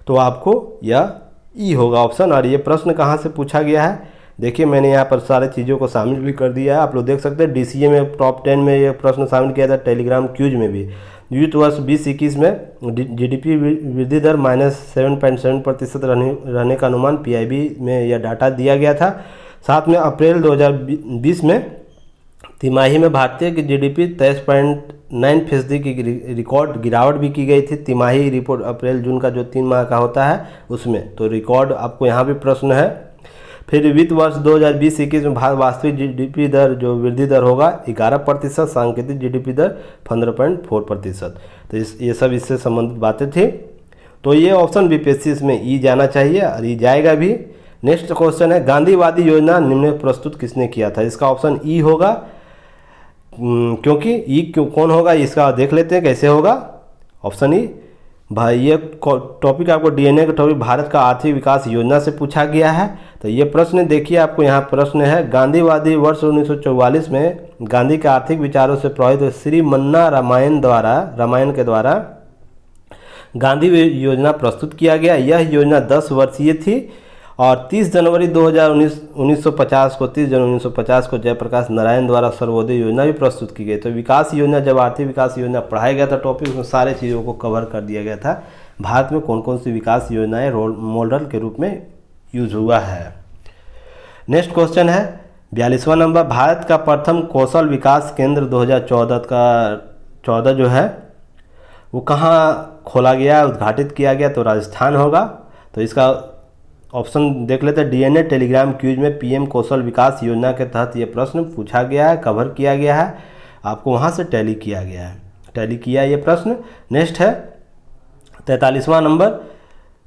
तो आपको यह ई होगा ऑप्शन। और ये प्रश्न कहाँ से पूछा गया है? देखिए मैंने यहाँ पर सारे चीज़ों को शामिल भी कर दिया है, आप लोग देख सकते हैं। डीसीए में टॉप 10 में ये प्रश्न शामिल किया था, टेलीग्राम क्यूज में भी। वित्त वर्ष 2021 में जीडीपी वृद्धि दर -7.7% रहने का अनुमान पीआईबी में यह डाटा दिया गया था। साथ में अप्रैल 2020 में तिमाही में भारतीय की जीडीपी 23.9% की रिकॉर्ड गिरावट भी की गई थी। तिमाही रिपोर्ट अप्रैल जून का जो 3 माह का होता है उसमें, तो रिकॉर्ड आपको यहाँ भी प्रश्न है। फिर वित्त वर्ष 2020-21 में भारत वास्तविक जीडीपी दर जो वृद्धि दर होगा 11%, सांकेतिक जीडीपी दर 15.4%। तो ये सब इससे संबंधित बातें थी। तो ये ऑप्शन बीपीएससी इसमें ई जाना चाहिए, और ई जाएगा भी। नेक्स्ट क्वेश्चन है, गांधीवादी योजना निम्न में प्रस्तुत किसने किया था? इसका ऑप्शन ई होगा, क्योंकि ई कौन होगा इसका देख लेते हैं कैसे होगा। ऑप्शन ई भाई, ये टॉपिक आपको डीएनए का टॉपिक भारत का आर्थिक विकास योजना से पूछा गया है। तो ये प्रश्न देखिए, आपको यहाँ प्रश्न है, गांधीवादी वर्ष 1944 में गांधी के आर्थिक विचारों से प्रभावित श्री मन्ना रामायण के द्वारा गांधी योजना प्रस्तुत किया गया। यह योजना 10 वर्षीय थी, और 30 जनवरी 1950 को जयप्रकाश नारायण द्वारा सर्वोदय योजना भी प्रस्तुत की गई। तो विकास योजना, जब आर्थिक विकास योजना पढ़ाया गया था टॉपिक, उसमें सारे चीज़ों को कवर कर दिया गया था। भारत में कौन कौन सी विकास योजनाएं रोल मॉडल के रूप में यूज हुआ है। नेक्स्ट क्वेश्चन है 42वां नंबर, भारत का प्रथम कौशल विकास केंद्र 2014 जो है वो कहाँ खोला गया, उद्घाटित किया गया? तो राजस्थान होगा। तो इसका ऑप्शन देख लेते हैं, डीएनए टेलीग्राम क्यूज में पीएम कौशल विकास योजना के तहत ये प्रश्न पूछा गया है, कवर किया गया है, आपको वहाँ से टैली किया गया है, टैली किया ये प्रश्न। नेक्स्ट है 43वां नंबर,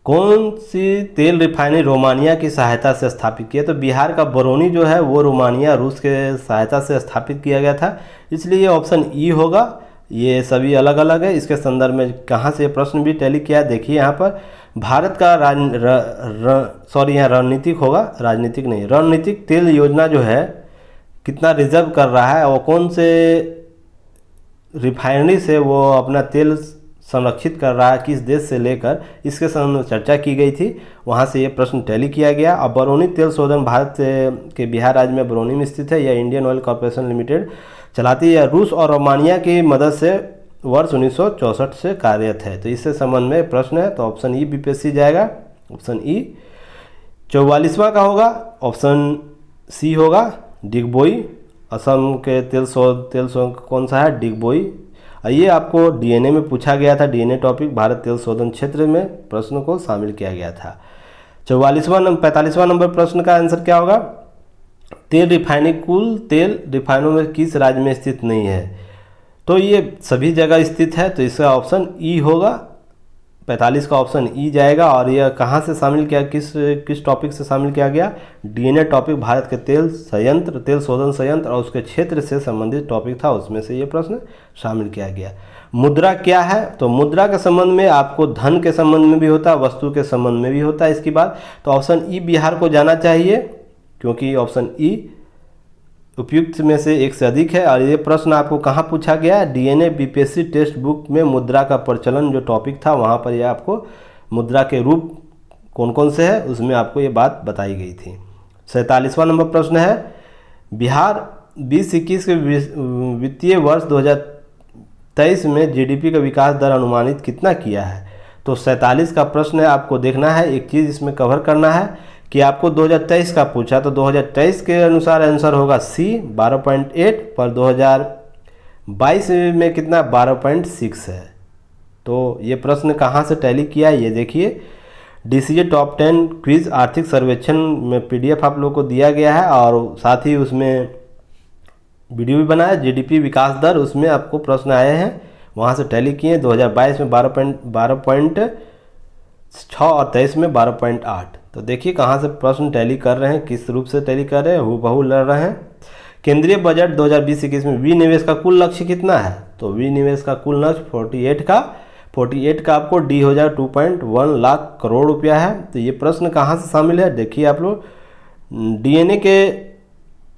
कौन सी तेल रिफाइनरी रोमानिया की सहायता से स्थापित किया? तो बिहार का बरौनी जो है वो रोमानिया रूस के सहायता से स्थापित किया गया था, इसलिए ये ऑप्शन ई होगा। ये सभी अलग अलग है, इसके संदर्भ में कहाँ से प्रश्न भी टैली किया है देखिए यहाँ पर। भारत का यहाँ रणनीतिक होगा, राजनीतिक नहीं, रणनीतिक तेल योजना जो है कितना रिजर्व कर रहा है और कौन से रिफाइनरी से वो अपना तेल संरक्षित कर रहा है, किस देश से लेकर, इसके संबंध में चर्चा की गई थी, वहाँ से ये प्रश्न टैली किया गया। अब बरौनी तेल शोधन भारत के बिहार राज्य में बरौनी में स्थित है। यह इंडियन ऑयल कॉर्पोरेशन लिमिटेड चलाती है। रूस और रोमानिया की मदद से वर्ष 1964 से कार्यरत है। तो इससे संबंध में प्रश्न है, तो ऑप्शन ई बीपीएससी जाएगा, ऑप्शन ई। 44वां का होगा, ऑप्शन सी होगा, डिगबोई। असम के तेल शोधन कौन सा है? डिगबोई। ये आपको डीएनए में पूछा गया था, डीएनए टॉपिक भारत तेल शोधन क्षेत्र में प्रश्न को शामिल किया गया था। 45वां नंबर प्रश्न का आंसर क्या होगा? तेल रिफाइनरी कुल तेल रिफाइनरों में किस राज्य में स्थित नहीं है? तो ये सभी जगह स्थित है, तो इसका ऑप्शन ई होगा। 45 का ऑप्शन ई जाएगा। और यह कहाँ से शामिल किया, किस टॉपिक से शामिल किया गया? डीएनए टॉपिक भारत के तेल संयंत्र, तेल शोधन संयंत्र और उसके क्षेत्र से संबंधित टॉपिक था, उसमें से ये प्रश्न शामिल किया गया। मुद्रा क्या है? तो मुद्रा के संबंध में आपको धन के संबंध में भी होता है, वस्तु के संबंध में भी होता है इसकी बात। तो ऑप्शन ई बिहार को जाना चाहिए, क्योंकि ऑप्शन ई उपयुक्त में से एक से अधिक है। और ये प्रश्न आपको कहाँ पूछा गया है? डीएनए बीपीएससी टेक्स्ट बुक में मुद्रा का प्रचलन जो टॉपिक था, वहाँ पर यह आपको मुद्रा के रूप कौन कौन से है उसमें आपको ये बात बताई गई थी। 47वां नंबर प्रश्न है, बिहार 2021 के वित्तीय वर्ष 2023 में जीडीपी का विकास दर अनुमानित कितना किया है? तो 47 का प्रश्न है, आपको देखना है, एक चीज़ इसमें कवर करना है कि आपको 2023 का पूछा, तो 2023 के अनुसार आंसर होगा सी 12.8, पर 2022 में कितना 12.6 है। तो ये प्रश्न कहाँ से टैली किया है ये देखिए, डीसीए टॉप 10 क्विज आर्थिक सर्वेक्षण में पीडीएफ आप लोगों को दिया गया है, और साथ ही उसमें वीडियो भी बनाया, जीडीपी विकास दर, उसमें आपको प्रश्न आए हैं, वहाँ से टैली किए। 2022 में 12.6 और 23 में 12.8। तो देखिए कहाँ से प्रश्न टैली कर रहे हैं, किस रूप से टैली कर रहे हैं, हूबहू लड़ रहे हैं। केंद्रीय बजट 2020-21 में विनिवेश का कुल लक्ष्य कितना है? तो विनिवेश का कुल लक्ष्य 48 का आपको डी हो जाएगा 2.1 लाख करोड़ रुपया है। तो ये प्रश्न कहाँ से शामिल है? देखिए आप लोग, डीएनए के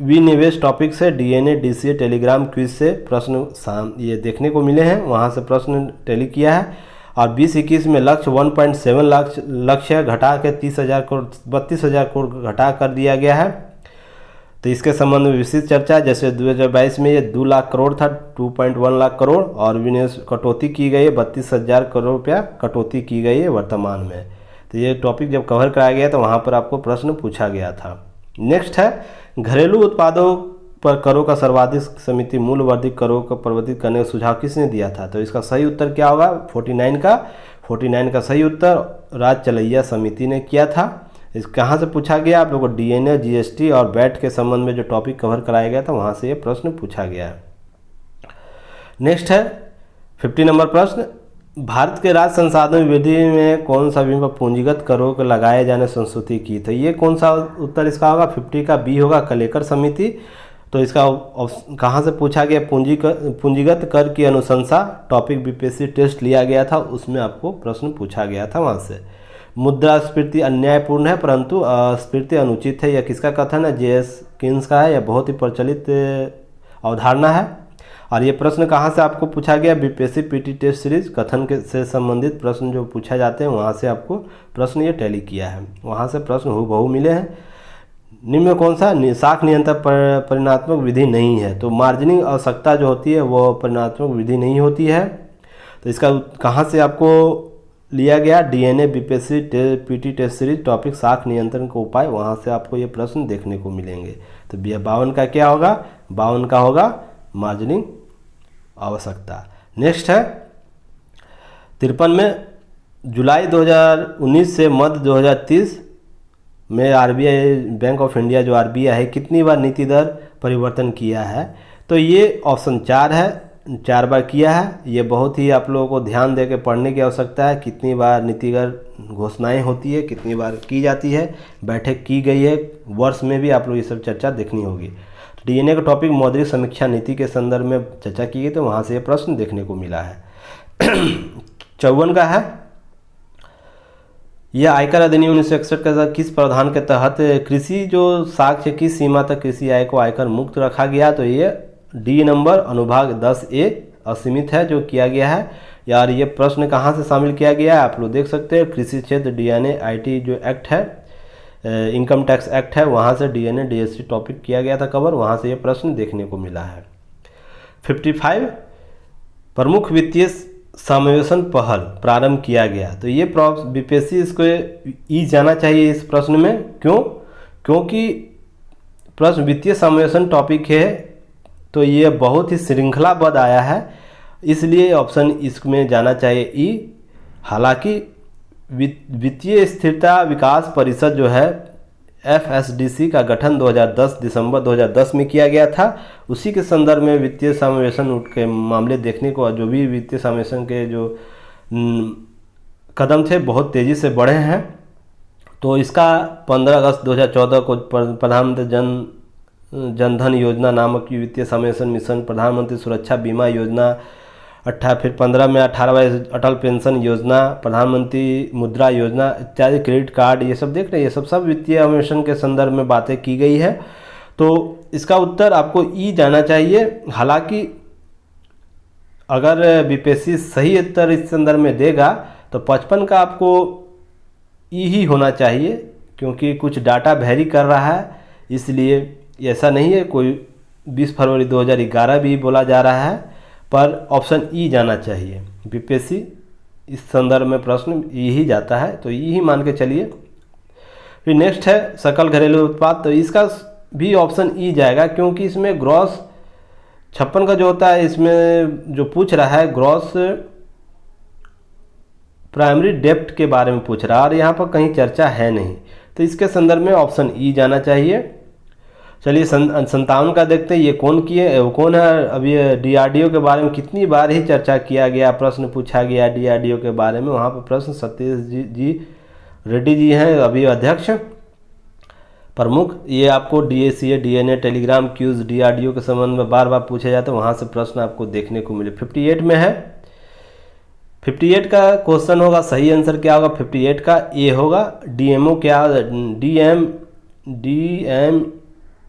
विनिवेश टॉपिक से, डीएनए डीसीए टेलीग्राम क्विज से प्रश्न ये देखने को मिले हैं, वहाँ से प्रश्न टैली किया है। और 2021 में लक्ष्य 1.7 लाख लक्ष्य घटा के 32,000 करोड़ घटा कर दिया गया है। तो इसके संबंध में विस्तृत चर्चा, जैसे 2022 में ये 2 लाख करोड़ था, 2.1 लाख करोड़, और विनिवेश कटौती की गई है, 32,000 करोड़ रुपया कटौती की गई है वर्तमान में। तो ये टॉपिक जब कवर कराया गया तो वहाँ पर आपको प्रश्न पूछा गया था। नेक्स्ट है, घरेलू उत्पादों पर करों का सर्वाधिक समिति मूल्य वर्धित करों को परिवर्तित करने का सुझाव किसने दिया था? तो इसका सही उत्तर क्या होगा? 49 का सही उत्तर राज्य चलैया समिति ने किया था। इस कहाँ से पूछा गया? आप लोगों को डीएनए, जीएसटी और वैट के संबंध में जो टॉपिक कवर कराया गया था, वहाँ से ये प्रश्न पूछा गया है। नेक्स्ट है 50 नंबर प्रश्न, भारत के राज्य संसाधन विधि में कौन सा विभाग पूंजीगत करों को लगाए जाने संस्तुति की? तो ये कौन सा उत्तर इसका होगा? 50 का बी होगा, कलेकर समिति। तो इसका कहाँ से पूछा गया? पूंजीगत कर की अनुशंसा टॉपिक बीपीएससी टेस्ट लिया गया था, उसमें आपको प्रश्न पूछा गया था वहाँ से। मुद्रास्फीति अन्यायपूर्ण है परंतु स्फीति अनुचित है, यह किसका कथन है? जेएस किन्स का है। यह बहुत ही प्रचलित अवधारणा है। और ये प्रश्न कहाँ से आपको पूछा गया? बीपीएससी पीटी टेस्ट सीरीज कथन के से संबंधित प्रश्न जो पूछा जाते हैं, वहाँ से आपको प्रश्न ये टैली किया है, वहाँ से प्रश्न हूबहू मिले हैं। निम्न में कौन सा साख नियंत्रण परिणात्मक विधि नहीं है? तो मार्जिनिंग आवश्यकता जो होती है वो परिणात्मक विधि नहीं होती है। तो इसका कहाँ से आपको लिया गया? DNA BPSC PT test series topic साख नियंत्रण का उपाय, वहाँ से आपको ये प्रश्न देखने को मिलेंगे। तो 52 का क्या होगा? 52 का होगा मार्जिनिंग आवश्यकता। नेक्स्ट है 53 में, जुलाई 2019 से मध्य 2030 में आरबीआई, बैंक ऑफ इंडिया जो आरबीआई है, कितनी बार नीति दर परिवर्तन किया है? तो ये ऑप्शन 4 है, 4 बार किया है। ये बहुत ही आप लोगों को ध्यान दे के पढ़ने की आवश्यकता है, कितनी बार नीतिगत घोषणाएं होती है, कितनी बार की जाती है, बैठक की गई है, वर्ष में भी आप लोग ये सब चर्चा देखनी होगी। तो डीएनए का टॉपिक मौद्रिक समीक्षा नीति के संदर्भ में चर्चा की गई, तो वहाँ से ये प्रश्न देखने को मिला है। 54 का है, यह आयकर अधिनियम 1961 का किस प्रावधान के तहत कृषि जो साक्ष्य की सीमा तक कृषि आय को आयकर मुक्त रखा गया? तो ये डी नंबर अनुभाग 10A असीमित है जो किया गया है। यार ये प्रश्न कहाँ से शामिल किया गया है? आप लोग देख सकते हैं, कृषि क्षेत्र डीएनए आईटी जो एक्ट है, इनकम टैक्स एक्ट है, वहाँ से डीएनए डीएसटी टॉपिक किया गया था कवर, वहाँ से ये प्रश्न देखने को मिला है। 55 प्रमुख वित्तीय समावेशन पहल प्रारंभ किया गया। तो ये बीपीएससी इसको ई जाना चाहिए इस प्रश्न में। क्यों? क्योंकि प्रश्न वित्तीय समावेशन टॉपिक है, तो ये बहुत ही श्रृंखलाबद्ध आया है, इसलिए ऑप्शन इसमें जाना चाहिए ई। हालांकि वित्तीय स्थिरता विकास परिषद जो है FSDC का गठन 2010 दिसंबर 2010 में किया गया था। उसी के संदर्भ में वित्तीय समावेशन के मामले देखने को, जो भी वित्तीय समावेशन के जो कदम थे बहुत तेज़ी से बढ़े हैं। तो इसका 15 अगस्त 2014 को प्रधानमंत्री जनधन योजना नामक वित्तीय समावेशन मिशन, प्रधानमंत्री सुरक्षा बीमा योजना, फिर 15 में 18 अटल पेंशन योजना, प्रधानमंत्री मुद्रा योजना इत्यादि, क्रेडिट कार्ड, ये सब देख रहे हैं, ये सब वित्तीय अन्वेषण के संदर्भ में बातें की गई है। तो इसका उत्तर आपको ई जाना चाहिए। हालांकि अगर बीपीएससी सही उत्तर इस संदर्भ में देगा तो 55 का आपको ई ही होना चाहिए, क्योंकि कुछ डाटा वेरी कर रहा है, इसलिए ऐसा नहीं है। कोई 20 फरवरी 2011 भी बोला जा रहा है, पर ऑप्शन ई जाना चाहिए। बीपीएससी इस संदर्भ में प्रश्न ई ही जाता है, तो ई ही मान के चलिए। फिर नेक्स्ट है सकल घरेलू उत्पाद, तो इसका भी ऑप्शन ई जाएगा, क्योंकि इसमें ग्रॉस 56 का जो होता है, इसमें जो पूछ रहा है ग्रॉस प्राइमरी डेप्ट के बारे में पूछ रहा है, और यहाँ पर कहीं चर्चा है नहीं, तो इसके संदर्भ में ऑप्शन ई जाना चाहिए। चलिए 57 का देखते हैं, ये कौन है। अभी DRDO के बारे में कितनी बार ही चर्चा किया गया, प्रश्न पूछा गया DRDO के बारे में। वहाँ पर प्रश्न सतीश जी रेड्डी जी हैं अभी अध्यक्ष प्रमुख। ये आपको DACA, DNA, Telegram quiz DRDO के संबंध में बार बार पूछे जाते हैं, वहाँ से प्रश्न आपको देखने को मिले। 58 में है, 58 का क्वेश्चन होगा, सही आंसर क्या होगा 58 का? ए होगा। DMO क्या,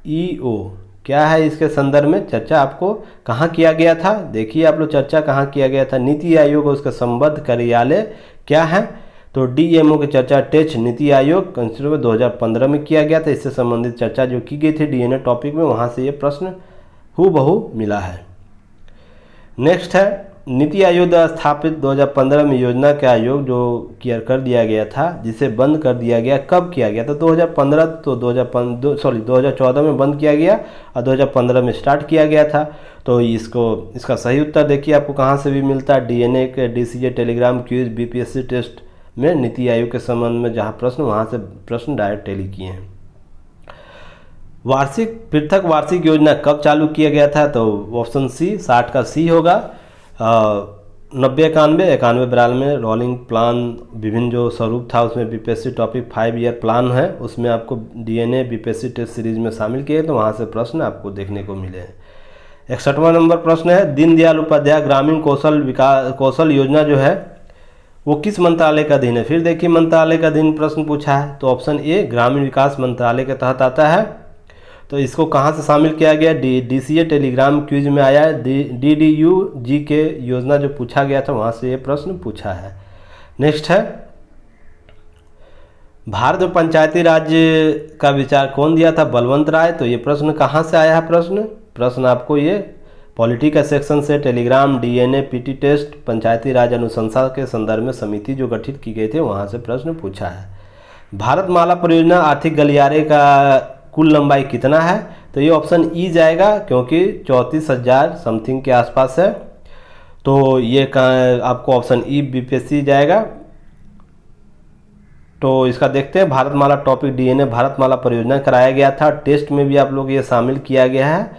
DMEO क्या है, इसके संदर्भ में चर्चा आपको कहाँ किया गया था? देखिए आप लोग, चर्चा कहाँ किया गया था? नीति आयोग और उसका संबद्ध कार्यालय क्या है? तो DMO की चर्चा टेच नीति आयोग कंसिडर में 2015 में किया गया था। इससे संबंधित चर्चा जो की गई थी DNA टॉपिक में, वहाँ से ये प्रश्न हूबहू मिला है। नेक्स्ट है नीति आयोग द्वारा स्थापित 2015 में योजना के आयोग जो कर दिया गया था, जिसे बंद कर दिया गया, कब किया गया था? 2015, तो 2014 में बंद किया गया और 2015 में स्टार्ट किया गया था। तो इसका सही उत्तर देखिए आपको कहाँ से भी मिलता है। DNA के DCA, Telegram quiz, BPSC test में नीति आयोग के संबंध में जहाँ प्रश्न, वहाँ से प्रश्न डायरेक्ट टैली किए हैं। पृथक वार्षिक योजना कब चालू किया गया था? तो ऑप्शन सी, 60 का सी होगा। 90, 91, 92 रोलिंग प्लान, विभिन्न जो स्वरूप था उसमें BPSC टॉपिक 5 ईयर प्लान है, उसमें आपको DNA BPSC टेस्ट सीरीज में शामिल किए, तो वहाँ से प्रश्न आपको देखने को मिले हैं। 61वां नंबर प्रश्न है, दीनदयाल उपाध्याय ग्रामीण कौशल योजना जो है वो किस मंत्रालय का अधीन है? फिर देखिए मंत्रालय का अधीन प्रश्न पूछा है, तो ऑप्शन ए ग्रामीण विकास मंत्रालय के तहत आता है। तो इसको कहाँ से शामिल किया गया? DCA टेलीग्राम क्विज में आया है। DDU-GK योजना जो पूछा गया था, वहाँ से ये प्रश्न पूछा है। नेक्स्ट है, भारत में पंचायती राज का विचार कौन दिया था? बलवंत राय। तो ये प्रश्न कहाँ से आया है? प्रश्न आपको ये पॉलिटी का सेक्शन से, टेलीग्राम, DNA PT टेस्ट, पंचायती राज अनुशंसा के संदर्भ में समिति जो गठित की गई थी, वहाँ से प्रश्न पूछा है। भारतमाला परियोजना आर्थिक गलियारे का कुल लंबाई कितना है? तो ये ऑप्शन ई जाएगा, क्योंकि 34,000 समथिंग के आसपास है। तो ये आपको ऑप्शन ई BPSC जाएगा। तो इसका देखते हैं, भारतमाला टॉपिक DNA भारतमाला परियोजना कराया गया था, टेस्ट में भी आप लोग ये शामिल किया गया है।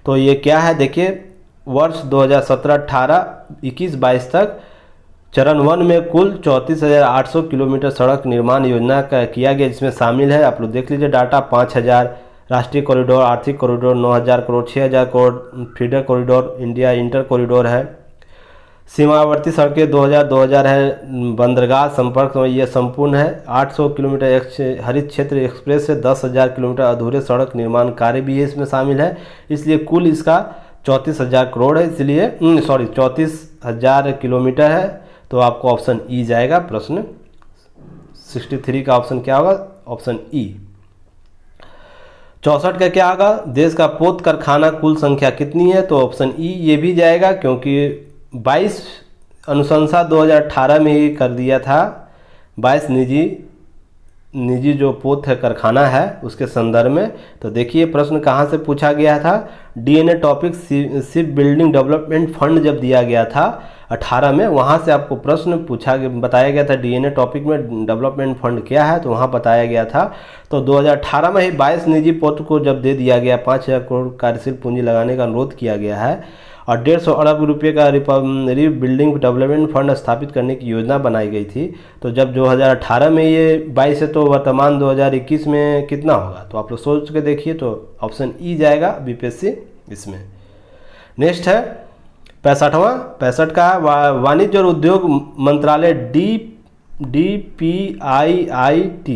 तो ये क्या है देखिए, वर्ष 2017-18, 21-22 तक चरण 1 में कुल 34,800 किलोमीटर सड़क निर्माण योजना का किया गया, जिसमें शामिल है, आप लोग देख लीजिए डाटा, 5,000 राष्ट्रीय कॉरिडोर, आर्थिक corridor 9,000 crore, 6,000 crore feeder corridor, India inter corridor है, सीमावर्ती सड़कें 2,000 है, बंदरगाह संपर्क ये संपूर्ण है, 800 किलोमीटर हरित क्षेत्र एक्सप्रेस है, 10,000 किलोमीटर अधूरे सड़क निर्माण कार्य भी है इसमें शामिल है। इसलिए कुल इसका 34,000 करोड़ है, इसलिए 34,000 किलोमीटर है। तो आपको ऑप्शन ई जाएगा। प्रश्न 63 का ऑप्शन क्या होगा? Option E. 64 का क्या होगा? देश का पोत कारखाना कुल संख्या कितनी है? तो ऑप्शन ई ये भी जाएगा, क्योंकि 22 अनुशंसा 2018 में ही कर दिया था। 22 निजी जो पोत है कारखाना है उसके संदर्भ में। तो देखिए प्रश्न कहाँ से पूछा गया था? DNA topic ship building development fund जब दिया गया था 2018 में, वहाँ से आपको प्रश्न पूछा बताया गया था डीएनए टॉपिक में डेवलपमेंट फंड क्या है, तो वहाँ बताया गया था। तो 2018 में ही 22 निजी पोत को जब दे दिया गया, 5,000 करोड़ कार्यशील पूंजी लगाने का अनुरोध किया गया है और 150 अरब रुपये का रीबिल्डिंग डेवलपमेंट फंड स्थापित करने की योजना बनाई गई थी। तो जब 2018 में ये 22 है तो वर्तमान 2021 में कितना होगा, तो आप लोग सोच के देखिए। तो ऑप्शन ई जाएगा बीपीएससी इसमें। नेक्स्ट है 65 का वाणिज्य और उद्योग मंत्रालय DPIIT।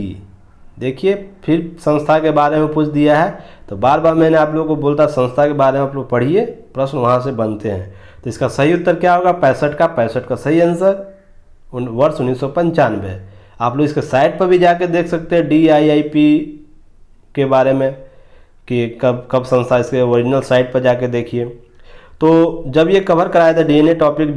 देखिए फिर संस्था के बारे में पूछ दिया है, तो बार बार मैंने आप लोगों को बोलता संस्था के बारे में आप लोग पढ़िए, प्रश्न वहाँ से बनते हैं। तो इसका सही उत्तर क्या होगा, 65 का सही आंसर वर्ष 1995। आप लोग इसके साइट पर भी जाके देख सकते हैं DIIP के बारे में कि कब संस्था, इसके ओरिजिनल साइट पर जाके देखिए। तो जब ये कवर कराया था डीएनए टॉपिक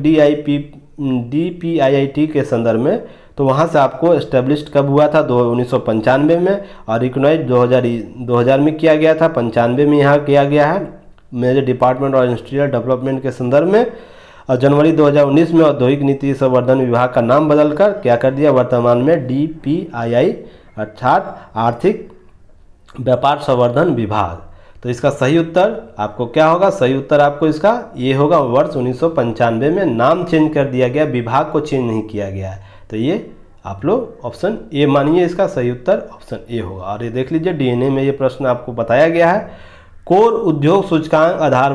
DPIIT के संदर्भ में, तो वहाँ से आपको एस्टेब्लिश्ड कब हुआ था, 1995 में, और रिकॉग्नाइज 2000 में किया गया था, 95 में यहाँ किया गया है मेजर डिपार्टमेंट और इंडस्ट्रियल डेवलपमेंट के संदर्भ में। और जनवरी 2019 में औद्योगिक नीति संवर्धन विभाग का नाम बदलकर क्या कर दिया, वर्तमान में DPII अर्थात आर्थिक व्यापार संवर्धन विभाग। तो इसका सही उत्तर आपको क्या होगा, सही उत्तर आपको इसका ये होगा, वर्ष 1995 में नाम चेंज कर दिया गया, विभाग को चेंज नहीं किया गया है। तो ये आप लोग ऑप्शन ए मानिए, इसका सही उत्तर ऑप्शन ए होगा। और ये देख लीजिए डीएनए में ये प्रश्न आपको बताया गया है, कोर उद्योग सूचकांक आधार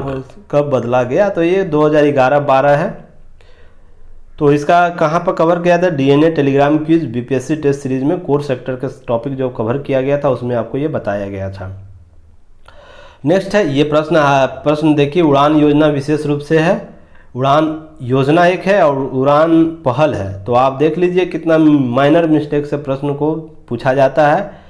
कब बदला गया, तो ये 2011-12 है। तो इसका कहाँ पर कवर किया था, DNA Telegram quiz BPSC test series में कोर सेक्टर के टॉपिक जो कवर किया गया था उसमें आपको ये बताया गया था। नेक्स्ट है ये प्रश्न देखिए, उड़ान योजना विशेष रूप से है, उड़ान योजना एक है और उड़ान पहल है। तो आप देख लीजिए कितना माइनर मिस्टेक से प्रश्न को पूछा जाता है।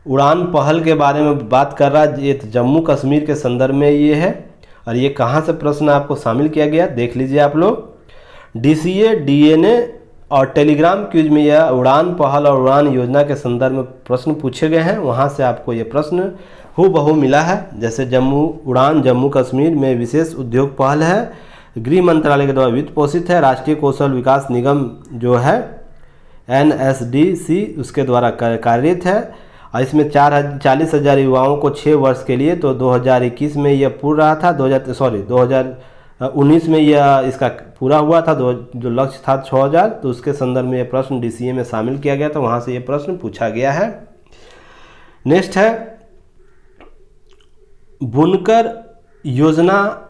उड़ान पहल के बारे में बात कर रहा है, ये जम्मू कश्मीर के संदर्भ में ये है। और ये कहाँ से प्रश्न आपको शामिल किया गया, देख लीजिए आप लोग, DCA डीएनए और टेलीग्राम क्विज में यह उड़ान पहल और उड़ान योजना के संदर्भ में प्रश्न पूछे गए हैं। वहाँ से आपको ये प्रश्न हूबहू मिला है। जैसे उड़ान जम्मू कश्मीर में विशेष उद्योग पहल है, गृह मंत्रालय के द्वारा वित्त पोषित है, राष्ट्रीय कौशल विकास निगम जो है NSDC उसके द्वारा कार्यरत है। और इसमें 40,000 युवाओं को 6 वर्ष के लिए, तो 2021 में यह पूरा रहा था, 2019 में यह इसका पूरा हुआ था, जो लक्ष्य था 6,000। तो उसके संदर्भ में यह प्रश्न DCA में शामिल किया गया था, वहाँ से ये प्रश्न पूछा गया है। नेक्स्ट है बुनकर योजना,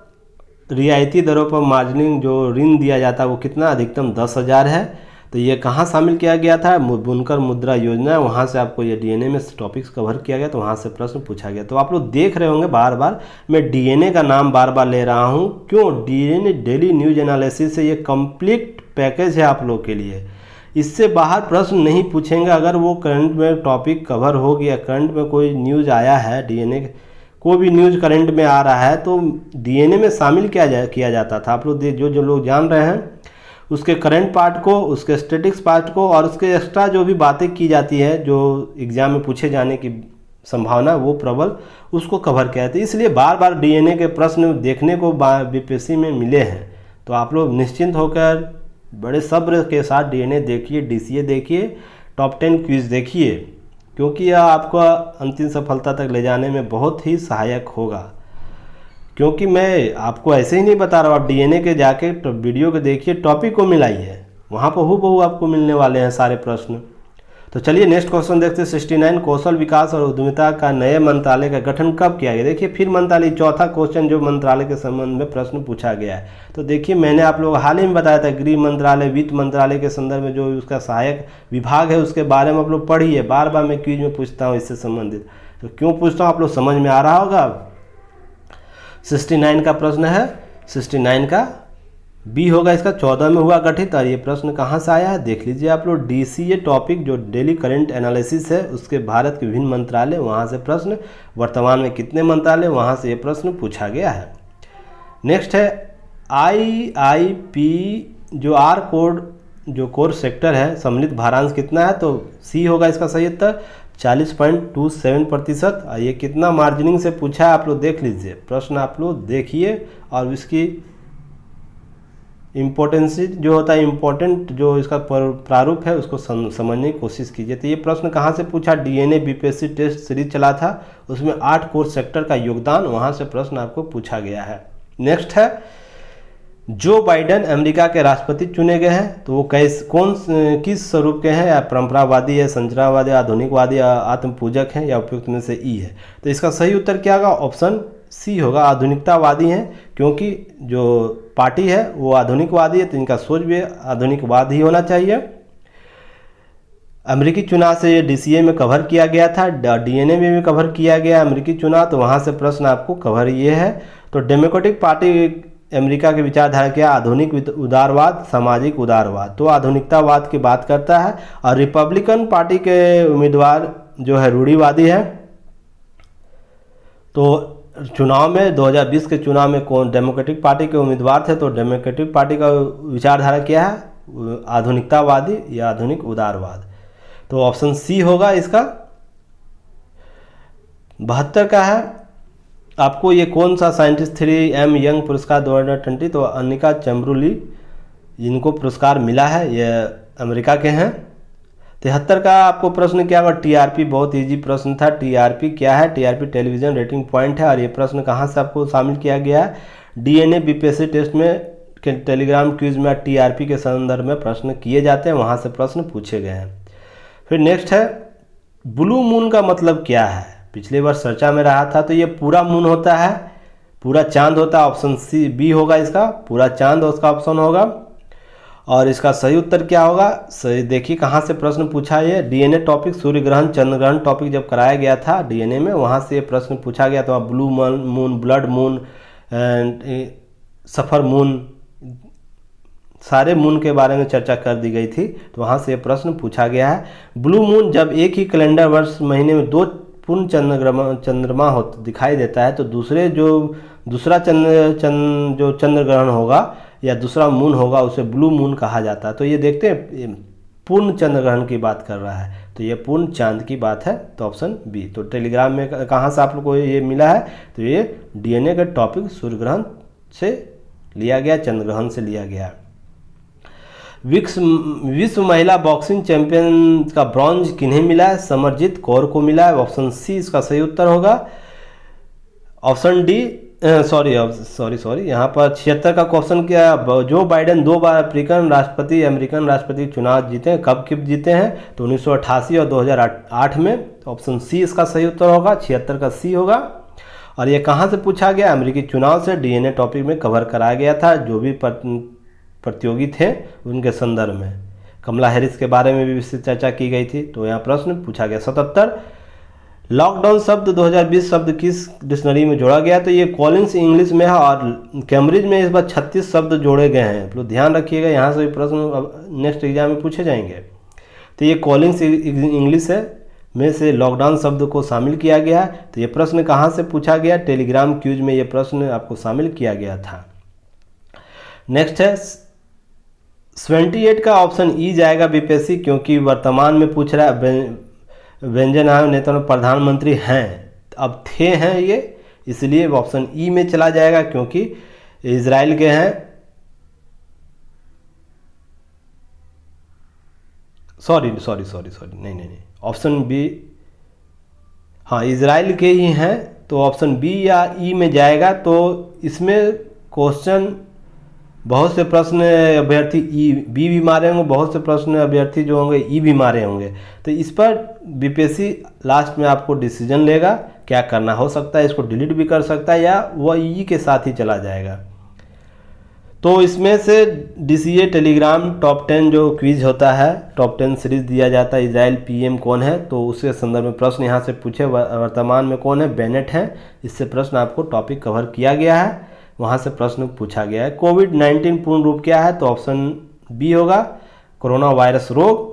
रियायती दरों पर मार्जिनिंग जो ऋण दिया जाता है वो कितना, अधिकतम 10,000 है। तो ये कहाँ शामिल किया गया था, बुनकर मुद्रा योजना, वहाँ से आपको ये डीएनए में टॉपिक्स कवर किया गया, तो वहाँ से प्रश्न पूछा गया। तो आप लोग देख रहे होंगे बार बार मैं डीएनए का नाम बार बार ले रहा हूँ, क्यों, डीएनए डेली न्यूज एनालिसिस से ये कंप्लीट पैकेज है आप लोग के लिए। इससे बाहर प्रश्न नहीं पूछेंगे। अगर वो करंट में टॉपिक कवर हो गया, करंट में कोई न्यूज आया है, डीएनए कोई भी न्यूज करंट में आ रहा है, तो डीएनए में शामिल किया जाता था। आप लोग जो लोग जान रहे हैं उसके करंट पार्ट को, उसके स्टैटिक्स पार्ट को और उसके एक्स्ट्रा जो भी बातें की जाती है जो एग्जाम में पूछे जाने की संभावना वो प्रबल, उसको कवर किया जाता है। इसलिए बार बार डीएनए के प्रश्न देखने को बीपीएससी में मिले हैं। तो आप लोग निश्चिंत होकर बड़े सब्र के साथ डीएनए देखिए, DCA देखिए, टॉप 10 क्विज देखिए, क्योंकि यह आपको अंतिम सफलता तक ले जाने में बहुत ही सहायक होगा। क्योंकि मैं आपको ऐसे ही नहीं बता रहा हूँ, आप डीएनए के जाके वीडियो को देखिए, टॉपिक को मिलाइए, वहाँ पर हूबहू आपको मिलने वाले हैं सारे प्रश्न। तो चलिए नेक्स्ट क्वेश्चन देखते हैं। 69 कौशल विकास और उद्यमिता का नए मंत्रालय का गठन कब किया गया। देखिए फिर मंत्रालय, चौथा क्वेश्चन जो मंत्रालय के संबंध में प्रश्न पूछा गया है। तो देखिए मैंने आप लोग हाल ही में बताया था, गृह मंत्रालय, वित्त मंत्रालय के संदर्भ में जो उसका सहायक विभाग है उसके बारे में आप लोग पढ़िए। बार बार मैं क्विज में पूछता हूँ इससे संबंधित, तो क्यों पूछता हूँ आप लोग समझ में आ रहा होगा। 69 का प्रश्न है, 69 का बी होगा इसका, 14 में हुआ गठित। और ये प्रश्न कहाँ से आया है देख लीजिए आप लोग, DCA टॉपिक जो डेली करंट एनालिसिस है उसके भारत के विभिन्न मंत्रालय, वहाँ से प्रश्न, वर्तमान में कितने मंत्रालय, वहाँ से ये प्रश्न पूछा गया है। नेक्स्ट है IIP जो आर कोड जो कोर सेक्टर है, सम्मिलित भारांश कितना है, तो सी होगा इसका सही उत्तर, 40.27%। ये कितना मार्जिनिंग से पूछा है आप लोग देख लीजिए, प्रश्न आप लोग देखिए और इसकी इम्पोर्टेंसी जो होता है, इम्पोर्टेंट जो इसका प्रारूप है उसको समझने की कोशिश कीजिए। तो ये प्रश्न कहाँ से पूछा, डीएनए बीपीएससी टेस्ट सीरीज चला था, उसमें 8 कोर सेक्टर का योगदान, वहाँ से प्रश्न आपको पूछा गया है। नेक्स्ट है, जो बाइडेन अमेरिका के राष्ट्रपति चुने गए हैं तो वो किस स्वरूप के हैं, या परंपरावादी है, संरचनावादी, आधुनिकवादी, आत्मपूजक हैं, या उपयुक्त में से ई है। तो इसका सही उत्तर क्या होगा, ऑप्शन सी होगा, आधुनिकतावादी हैं, क्योंकि जो पार्टी है वो आधुनिकवादी है, तो इनका सोच भी आधुनिकवाद ही होना चाहिए। अमेरिकी चुनाव से ये डीसीए में कवर किया गया था, डीएनए में भी कवर किया गया अमेरिकी चुनाव, तो वहाँ से प्रश्न आपको कवर ये है। तो डेमोक्रेटिक पार्टी अमेरिका की विचारधारा क्या, आधुनिक उदारवाद, सामाजिक उदारवाद, तो आधुनिकतावाद की बात करता है। और रिपब्लिकन पार्टी के उम्मीदवार जो है रूढ़िवादी है। तो चुनाव में 2020 के चुनाव में कौन डेमोक्रेटिक पार्टी के उम्मीदवार थे, तो डेमोक्रेटिक पार्टी का विचारधारा क्या है, आधुनिकतावादी या आधुनिक उदारवाद। तो ऑप्शन सी होगा इसका। 72 का है, आपको ये कौन सा साइंटिस्ट 3M यंग पुरस्कार 2020, तो अनिका चमरूली, जिनको पुरस्कार मिला है ये अमेरिका के हैं। 73 का आपको प्रश्न क्या होगा, टीआरपी, बहुत इजी प्रश्न था। टीआरपी क्या है, टीआरपी टेलीविजन रेटिंग पॉइंट है, और ये प्रश्न कहाँ से आपको शामिल किया गया है, डीएनए बीपीएससी टेस्ट में के टेलीग्राम क्विज में टीआरपी के संदर्भ में प्रश्न किए जाते हैं, वहाँ से प्रश्न पूछे गए हैं। फिर नेक्स्ट है, ब्लू मून का मतलब क्या है, पिछले वर्ष चर्चा में रहा था। तो ये पूरा मून होता है, पूरा चांद होता है, ऑप्शन सी बी होगा इसका, पूरा चांद उसका ऑप्शन होगा। और इसका सही उत्तर क्या होगा, सही देखिए कहाँ से प्रश्न पूछा है। डीएनए टॉपिक सूर्य ग्रहण चंद्र ग्रहण टॉपिक जब कराया गया था डीएनए में, वहाँ से ये प्रश्न पूछा गया था। ब्लू मून, ब्लड मून, सफर मून, सारे मून के बारे में चर्चा कर दी गई थी, तो वहाँ से ये प्रश्न पूछा गया है। ब्लू मून जब एक ही कैलेंडर वर्ष महीने में 2 पूर्ण चंद्रमा दिखाई देता है, तो दूसरा चंद्र ग्रहण होगा या दूसरा मून होगा, उसे ब्लू मून कहा जाता है। तो ये देखते हैं पूर्ण चंद्र ग्रहण की बात कर रहा है, तो ये पूर्ण चांद की बात है, तो ऑप्शन बी। तो टेलीग्राम में कहाँ से आप लोग को ये मिला है, तो ये डीएनए का टॉपिक सूर्य ग्रहण से लिया गया, चंद्र ग्रहण से लिया गया। विश्व महिला बॉक्सिंग चैंपियन का ब्रॉन्ज किन्हें मिला है, समरजीत कौर को मिला है, ऑप्शन सी इसका सही उत्तर होगा। ऑप्शन डी सॉरी यहाँ पर 76 का क्वेश्चन क्या है, जो बाइडेन 2 बार अमेरिकन राष्ट्रपति चुनाव जीते हैं, कब जीते हैं, तो 1988 और 2008 में, ऑप्शन सी इसका सही उत्तर होगा, 76 का सी होगा। और ये कहाँ से पूछा गया, अमेरिकी चुनाव से डीएनए टॉपिक में कवर कराया गया था, जो भी प्रतियोगी थे उनके संदर्भ में। कमला हैरिस के बारे में भी विस्तृत चर्चा की गई थी, तो यहाँ प्रश्न पूछा गया। 77, लॉकडाउन शब्द 2020 शब्द किस डिक्शनरी में जोड़ा गया, तो ये कॉलिंस इंग्लिश में है, और कैम्ब्रिज में इस बार 36 शब्द जोड़े गए हैं। तो ध्यान रखिएगा, यहाँ से भी प्रश्न नेक्स्ट एग्जाम में पूछे जाएंगे। तो ये कॉलिंस इंग्लिश है में से लॉकडाउन शब्द को शामिल किया गया है। तो ये प्रश्न कहाँ से पूछा गया, टेलीग्राम क्यूज में ये प्रश्न आपको शामिल किया गया था। नेक्स्ट है 78 का ऑप्शन ई जाएगा बीपीएससी, क्योंकि वर्तमान में पूछ रहा है, व्यंजन आयोग नेता में प्रधानमंत्री हैं, अब थे हैं ये, इसलिए ऑप्शन ई में चला जाएगा, क्योंकि इजराइल के हैं, सॉरी नहीं, ऑप्शन बी, हाँ इजराइल के ही हैं, तो ऑप्शन बी या ई में जाएगा। तो इसमें क्वेश्चन बहुत से प्रश्न अभ्यर्थी ई बी भी मारे होंगे, बहुत से प्रश्न अभ्यर्थी जो होंगे ई भी मारे होंगे। तो इस पर बीपीएससी लास्ट में आपको डिसीजन लेगा क्या करना, हो सकता है इसको डिलीट भी कर सकता है, या वह ई के साथ ही चला जाएगा। तो इसमें से डीसीए टेलीग्राम टॉप 10 जो क्विज होता है, टॉप 10 सीरीज दिया जाता है, इजराइल पीएम कौन है, तो उसके संदर्भ में प्रश्न यहाँ से पूछे, वर्तमान में कौन है, बेनेट है, इससे प्रश्न आपको टॉपिक कवर किया गया है, वहाँ से प्रश्न पूछा गया है। कोविड-19 पूर्ण रूप क्या है, तो ऑप्शन बी होगा, कोरोना वायरस रोग।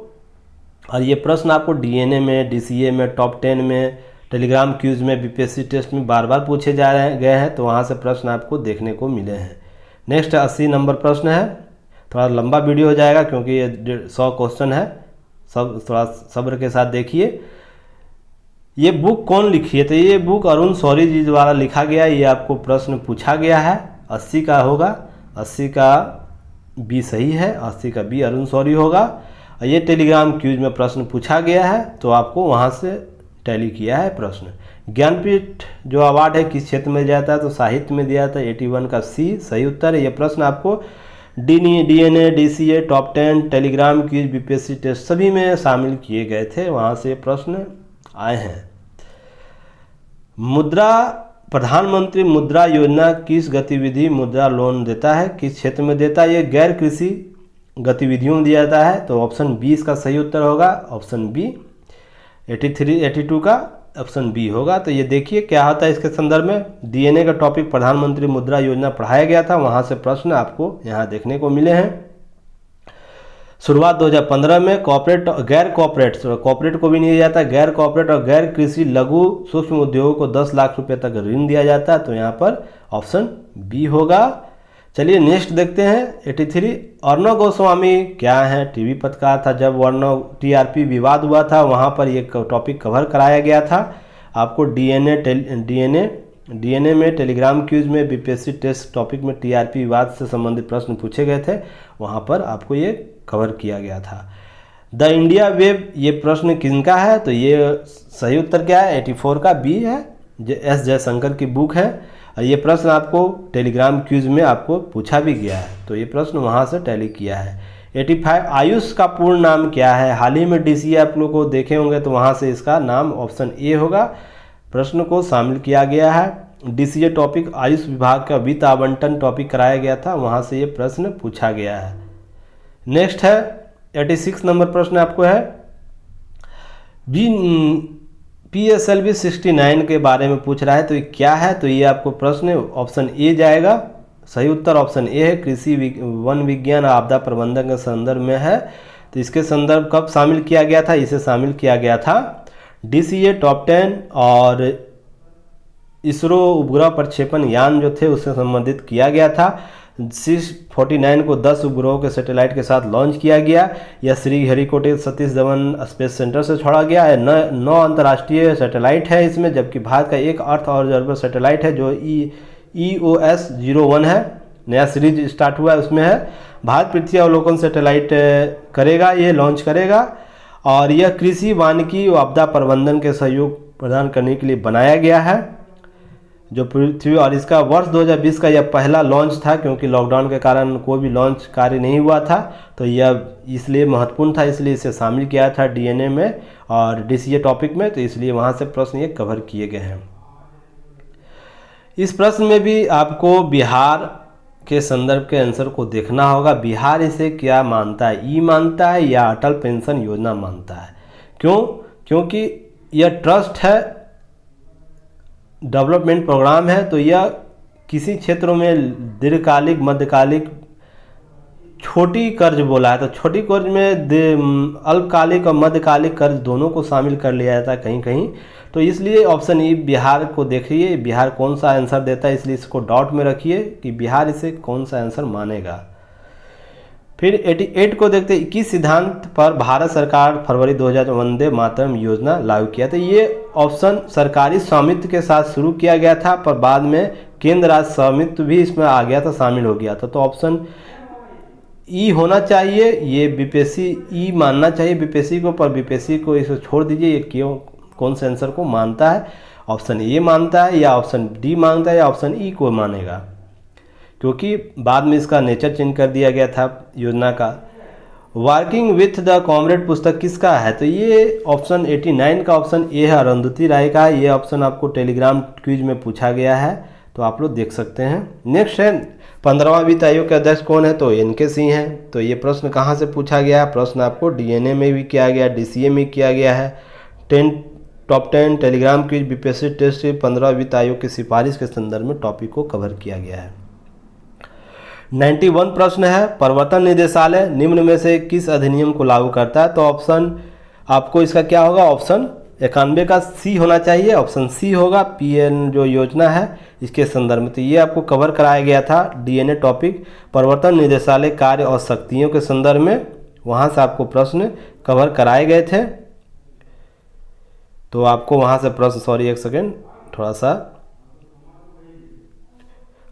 और ये प्रश्न आपको डीएनए में, डीसीए में, टॉप 10 में, टेलीग्राम क्यूज में, बीपीएससी टेस्ट में बार बार पूछे गए हैं, तो वहाँ से प्रश्न आपको देखने को मिले हैं। नेक्स्ट 80 नंबर प्रश्न है, थोड़ा लंबा वीडियो हो जाएगा क्योंकि ये 100 क्वेश्चन है, सब थोड़ा सब्र के साथ देखिए। ये बुक कौन लिखी है, तो ये बुक अरुण शौरी जी द्वारा लिखा गया, ये आपको प्रश्न पूछा गया है। 80 का होगा, 80 का बी सही है, 80 का बी अरुण शौरी होगा। ये टेलीग्राम क्यूज में प्रश्न पूछा गया है तो आपको वहाँ से टैली किया है प्रश्न। ज्ञानपीठ जो अवार्ड है किस क्षेत्र में जाता है, तो साहित्य में दिया था, 81 का सी सही उत्तर है। ये प्रश्न आपको DNA DCA top 10 Telegram quiz BPSC test सभी में शामिल किए गए थे, वहाँ से प्रश्न आए हैं। मुद्रा प्रधानमंत्री मुद्रा योजना किस गतिविधि मुद्रा लोन देता है, किस क्षेत्र में देता है, ये गैर कृषि गतिविधियों में दिया जाता है, तो ऑप्शन बी इसका सही उत्तर होगा, ऑप्शन बी। 82 का ऑप्शन बी होगा। तो ये देखिए क्या होता है इसके संदर्भ में, DNA का टॉपिक प्रधानमंत्री मुद्रा योजना पढ़ाया गया था, वहाँ से प्रश्न आपको यहाँ देखने को मिले हैं। शुरुआत 2015 में गैर कॉर्पोरेट को भी नहीं दिया जाता, गैर कॉर्पोरेट और गैर कृषि लघु सूक्ष्म उद्योगों को 10 लाख रुपए तक ऋण दिया जाता है, तो यहाँ पर ऑप्शन बी होगा। चलिए नेक्स्ट देखते हैं 83। अर्णव गोस्वामी क्या है, टीवी पत्रकार था, जब अर्णव TRP विवाद हुआ था वहाँ पर ये टॉपिक कवर कराया गया था आपको। DNA में टेलीग्राम क्यूज में बीपीएससी टेस्ट टॉपिक में TRP विवाद से संबंधित प्रश्न पूछे गए थे, वहाँ पर आपको ये कवर किया गया था। द इंडिया वेब ये प्रश्न किनका है, तो ये सही उत्तर क्या है, 84 का बी है, S जयशंकर की बुक है। ये प्रश्न आपको टेलीग्राम क्यूज में आपको पूछा भी गया है, तो ये प्रश्न वहाँ से टैली किया है। 85 आयुष का पूर्ण नाम क्या है, हाल ही में DCA आप लोग को देखे होंगे, तो वहाँ से इसका नाम ऑप्शन ए होगा, प्रश्न को शामिल किया गया है। DCA टॉपिक आयुष विभाग का वित्त आवंटन टॉपिक कराया गया था, वहाँ से ये प्रश्न पूछा गया है। नेक्स्ट है 86 नंबर प्रश्न आपको है PSLV 69 के बारे में पूछ रहा है, तो ये क्या है, तो ये आपको प्रश्न ऑप्शन ए जाएगा, सही उत्तर ऑप्शन ए है। कृषि वन विज्ञान और आपदा प्रबंधन के संदर्भ में है, तो इसके संदर्भ कब शामिल किया गया था, इसे शामिल किया गया था DCA टॉप 10 और इसरो उपग्रह प्रक्षेपण यान जो थे उससे संबंधित किया गया था। 649 को 10 उपग्रहों के सैटेलाइट के साथ लॉन्च किया गया। यह श्रीहरिकोटा सतीश धवन स्पेस सेंटर से छोड़ा गया है। 9 अंतर्राष्ट्रीय सैटेलाइट है इसमें, जबकि भारत का एक अर्थ ऑब्जर्वर सैटेलाइट है जो EOS 01 है, नया सीरीज स्टार्ट हुआ है उसमें है। भारत पृथ्वी अवलोकन सैटेलाइट करेगा, ये लॉन्च करेगा, और यह कृषि वानिकी व आपदा प्रबंधन के सहयोग प्रदान करने के लिए बनाया गया है जो पृथ्वी, और इसका वर्ष 2020 का यह पहला लॉन्च था, क्योंकि लॉकडाउन के कारण कोई भी लॉन्च कार्य नहीं हुआ था, तो यह इसलिए महत्वपूर्ण था, इसलिए इसे शामिल किया था DNA में और DCA टॉपिक में, तो इसलिए वहाँ से प्रश्न ये कवर किए गए हैं। इस प्रश्न में भी आपको बिहार के संदर्भ के आंसर को देखना होगा। बिहार इसे क्या मानता है, ई मानता है या अटल पेंशन योजना मानता है? क्यों? क्योंकि यह ट्रस्ट है, डेवलपमेंट प्रोग्राम है, तो यह किसी क्षेत्रों में दीर्घकालिक मध्यकालिक छोटी कर्ज बोला है, तो छोटी कर्ज में अल्पकालिक और मध्यकालिक कर्ज दोनों को शामिल कर लिया जाता है कहीं कहीं, तो इसलिए ऑप्शन ई बिहार को देखिए, बिहार कौन सा आंसर देता है, इसलिए इसको डॉट में रखिए कि बिहार इसे कौन सा आंसर मानेगा। फिर 88 को देखते हैं, 21 सिद्धांत पर भारत सरकार फरवरी 2000 वंदे मातरम योजना लागू किया था। ये ऑप्शन सरकारी स्वामित्व के साथ शुरू किया गया था, पर बाद में केंद्र राज्य स्वामित्व भी इसमें आ गया था, शामिल हो गया था, तो ऑप्शन ई होना चाहिए। ये बीपीएससी ई मानना चाहिए बीपीएससी को, पर बीपीएससी को इसे छोड़ दीजिए, ये क्यों कौन से आंसर को मानता है, ऑप्शन ए मानता है या ऑप्शन डी मानता है या ऑप्शन ई को मानेगा, क्योंकि बाद में इसका नेचर चेंज कर दिया गया था योजना का। वर्किंग विथ द कॉमरेड पुस्तक किसका है, तो ये ऑप्शन 89 का ऑप्शन ए है, अरुंधति राय का। ये ऑप्शन आपको टेलीग्राम क्विज में पूछा गया है, तो आप लोग देख सकते हैं। नेक्स्ट है 15वां वित्त आयोग के अध्यक्ष कौन है, तो NK सिंह हैं। तो ये प्रश्न कहाँ से पूछा गया है, प्रश्न आपको DNA में भी किया गया, DCA में किया गया है। Top 10 Telegram quiz BPSC test 15 वित्त आयोग की सिफारिश के संदर्भ में टॉपिक को कवर किया गया है। 91 प्रश्न है, प्रवर्तन निदेशालय निम्न में से किस अधिनियम को लागू करता है, तो ऑप्शन आपको इसका क्या होगा, ऑप्शन 91 का सी होना चाहिए, ऑप्शन सी होगा। PN जो योजना है इसके संदर्भ में, तो ये आपको कवर कराया गया था DNA टॉपिक, प्रवर्तन निदेशालय कार्य और शक्तियों के संदर्भ में, वहाँ से आपको प्रश्न कवर कराए गए थे, तो आपको वहाँ से प्रश्न, सॉरी एक सेकेंड थोड़ा सा,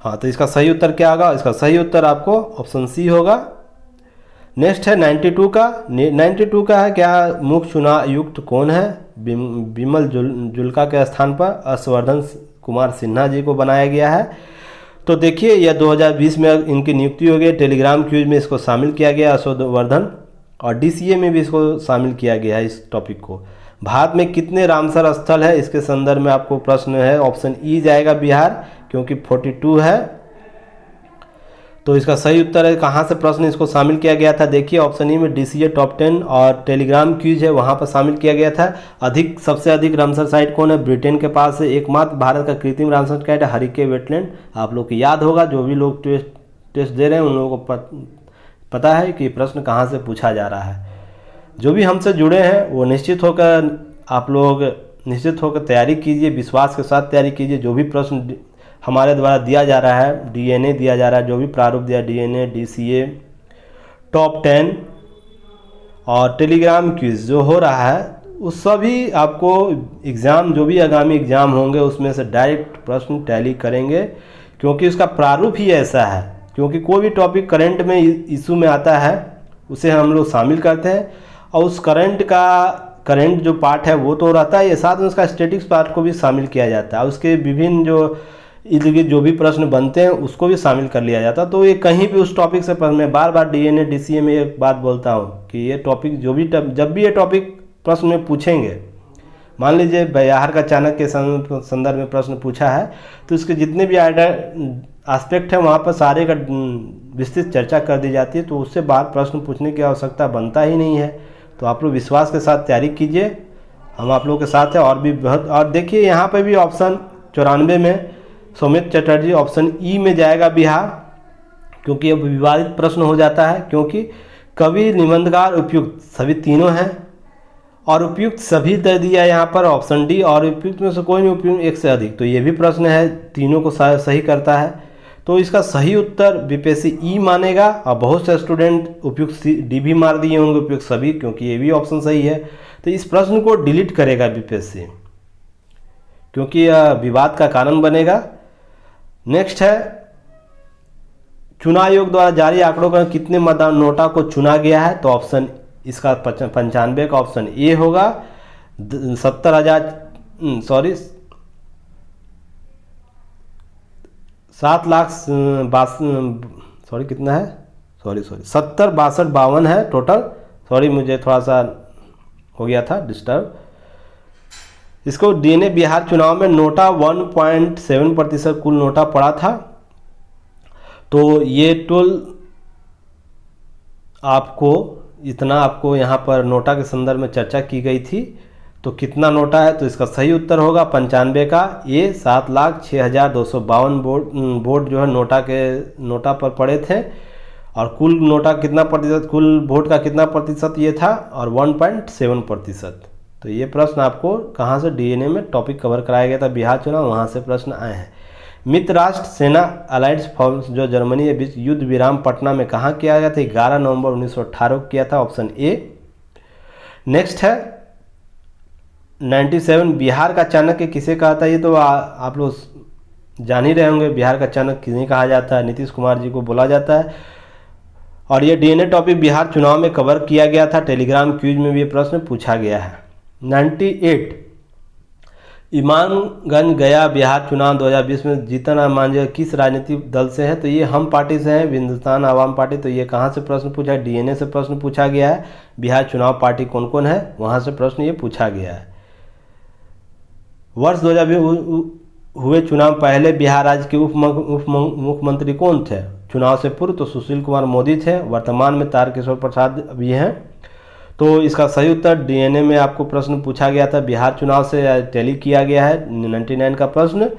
हाँ, तो इसका सही उत्तर क्या होगा, इसका सही उत्तर आपको ऑप्शन सी होगा। नेक्स्ट है 92 का। 92 का है क्या, मुख्य चुनाव आयुक्त कौन है? बिमल जुल्का के स्थान पर हर्षवर्धन कुमार सिन्हा जी को बनाया गया है। तो देखिए यह 2020 में इनकी नियुक्ति हो गई। टेलीग्राम क्यूज में इसको शामिल किया गया हर्षवर्धन, और DCA में भी इसको शामिल किया गया है इस टॉपिक को। भारत में कितने रामसर स्थल है, इसके संदर्भ में आपको प्रश्न है। ऑप्शन E जाएगा बिहार, क्योंकि 42 है। तो इसका सही उत्तर है, कहाँ से प्रश्न इसको शामिल किया गया था? देखिए ऑप्शन E में DCA टॉप 10 और टेलीग्राम क्यूज है, वहाँ पर शामिल किया गया था। सबसे अधिक रामसर साइट कौन है? ब्रिटेन के पास है। एकमात्र भारत का कृत्रिम रामसर साइट है हरिके वेटलैंड। आप लोग को याद होगा, जो भी लोग टेस्ट दे रहे हैं उन लोगों को पता है कि प्रश्न कहाँ से पूछा जा रहा है। जो भी हमसे जुड़े हैं वो निश्चित होकर तैयारी कीजिए, विश्वास के साथ तैयारी कीजिए। जो भी प्रश्न हमारे द्वारा दिया जा रहा है, DNA दिया जा रहा है, जो भी प्रारूप दिया, DNA, DCA टॉप 10 और टेलीग्राम क्विज जो हो रहा है, उस सभी आपको एग्ज़ाम, जो भी आगामी एग्ज़ाम होंगे उसमें से डायरेक्ट प्रश्न टैली करेंगे, क्योंकि उसका प्रारूप ही ऐसा है। क्योंकि कोई भी टॉपिक करंट में इशू में आता है उसे हम लोग शामिल करते हैं, और उस करंट जो पार्ट है वो तो रहता है, ये साथ में उसका स्टैटिक्स पार्ट को भी शामिल किया जाता है। उसके विभिन्न जो भी प्रश्न बनते हैं उसको भी शामिल कर लिया जाता है। तो ये कहीं भी उस टॉपिक से मैं बार बार DNA DCA में एक बात बोलता हूँ कि ये टॉपिक जब भी ये टॉपिक प्रश्न में पूछेंगे, मान लीजिए बिहार का चाणक्य के संदर्भ में प्रश्न पूछा है, तो इसके जितने भी एस्पेक्ट हैं वहाँ पर सारे का विस्तृत चर्चा कर दी जाती है। तो उससे बाहर प्रश्न पूछने की आवश्यकता बनता ही नहीं है। तो आप लोग विश्वास के साथ तैयारी कीजिए, हम आप लोगों के साथ हैं। और भी बहुत, और देखिए यहाँ पे भी ऑप्शन 94 में सौमित्र चटर्जी, ऑप्शन E में जाएगा बिहार, क्योंकि अब विवादित प्रश्न हो जाता है। क्योंकि कवि, निबंधकार, उपयुक्त सभी तीनों हैं, और उपयुक्त सभी दे दिया यहाँ पर ऑप्शन D, और उपयुक्त में से कोई नहीं, उपयुक्त एक से अधिक। तो ये भी प्रश्न है, तीनों को सही करता है। तो इसका सही उत्तर BPSC E मानेगा, और बहुत से स्टूडेंट उपयुक्त D भी मार दिए होंगे, उपयुक्त सभी, क्योंकि ये भी ऑप्शन सही है। तो इस प्रश्न को डिलीट करेगा BPSC, क्योंकि यह विवाद का कारण बनेगा। नेक्स्ट है, चुनाव आयोग द्वारा जारी आंकड़ों का कितने मतदान नोटा को चुना गया है? तो ऑप्शन इसका 95 का ऑप्शन A होगा। 70 62 है टोटल। सॉरी, मुझे थोड़ा सा हो गया था डिस्टर्ब। इसको DNA बिहार चुनाव में नोटा 1.7% कुल नोटा पड़ा था। तो ये टोल आपको यहाँ पर नोटा के संदर्भ में चर्चा की गई थी। तो कितना नोटा है? तो इसका सही उत्तर होगा 95 का ये 7,06,252 वोट जो है नोटा पर पड़े थे। और कुल नोटा कितना प्रतिशत, कुल वोट का कितना प्रतिशत ये था? और 1.7%। तो ये प्रश्न आपको कहाँ से DNA में टॉपिक कवर कराया गया था, बिहार चुनाव, वहाँ से प्रश्न आए हैं। मित्र राष्ट्र सेना अलाइड्स फोर्स जो जर्मनी के बीच युद्ध विराम पटना में कहाँ किया गया था? 11 नवंबर 1918 को किया था, ऑप्शन A। नेक्स्ट है 97, बिहार का चाणक्य किसे कहा था? ये तो आप लोग जान ही रहे होंगे, बिहार का चाणक्य किसे कहा जाता है? नीतीश कुमार जी को बोला जाता है। और ये DNA टॉपिक बिहार चुनाव में कवर किया गया था, टेलीग्राम क्यूज में भी ये प्रश्न पूछा गया है। 98, इमामगंज गया बिहार चुनाव 2020 में जीतन राम मांझी किस राजनीतिक दल से है? तो ये हम पार्टी से है, हिंदुस्तान आवाम पार्टी। तो ये कहाँ से प्रश्न पूछा है? DNA से प्रश्न पूछा गया है। बिहार चुनाव पार्टी कौन कौन है, वहाँ से प्रश्न ये पूछा गया है। वर्ष 2020 हुए चुनाव पहले बिहार राज्य के उप मुख्यमंत्री कौन थे? चुनाव से पूर्व तो सुशील कुमार मोदी थे, वर्तमान में तारकिशोर प्रसाद भी हैं। तो इसका सही उत्तर DNA में आपको प्रश्न पूछा गया था, बिहार चुनाव से टैली किया गया है। 99 का प्रश्न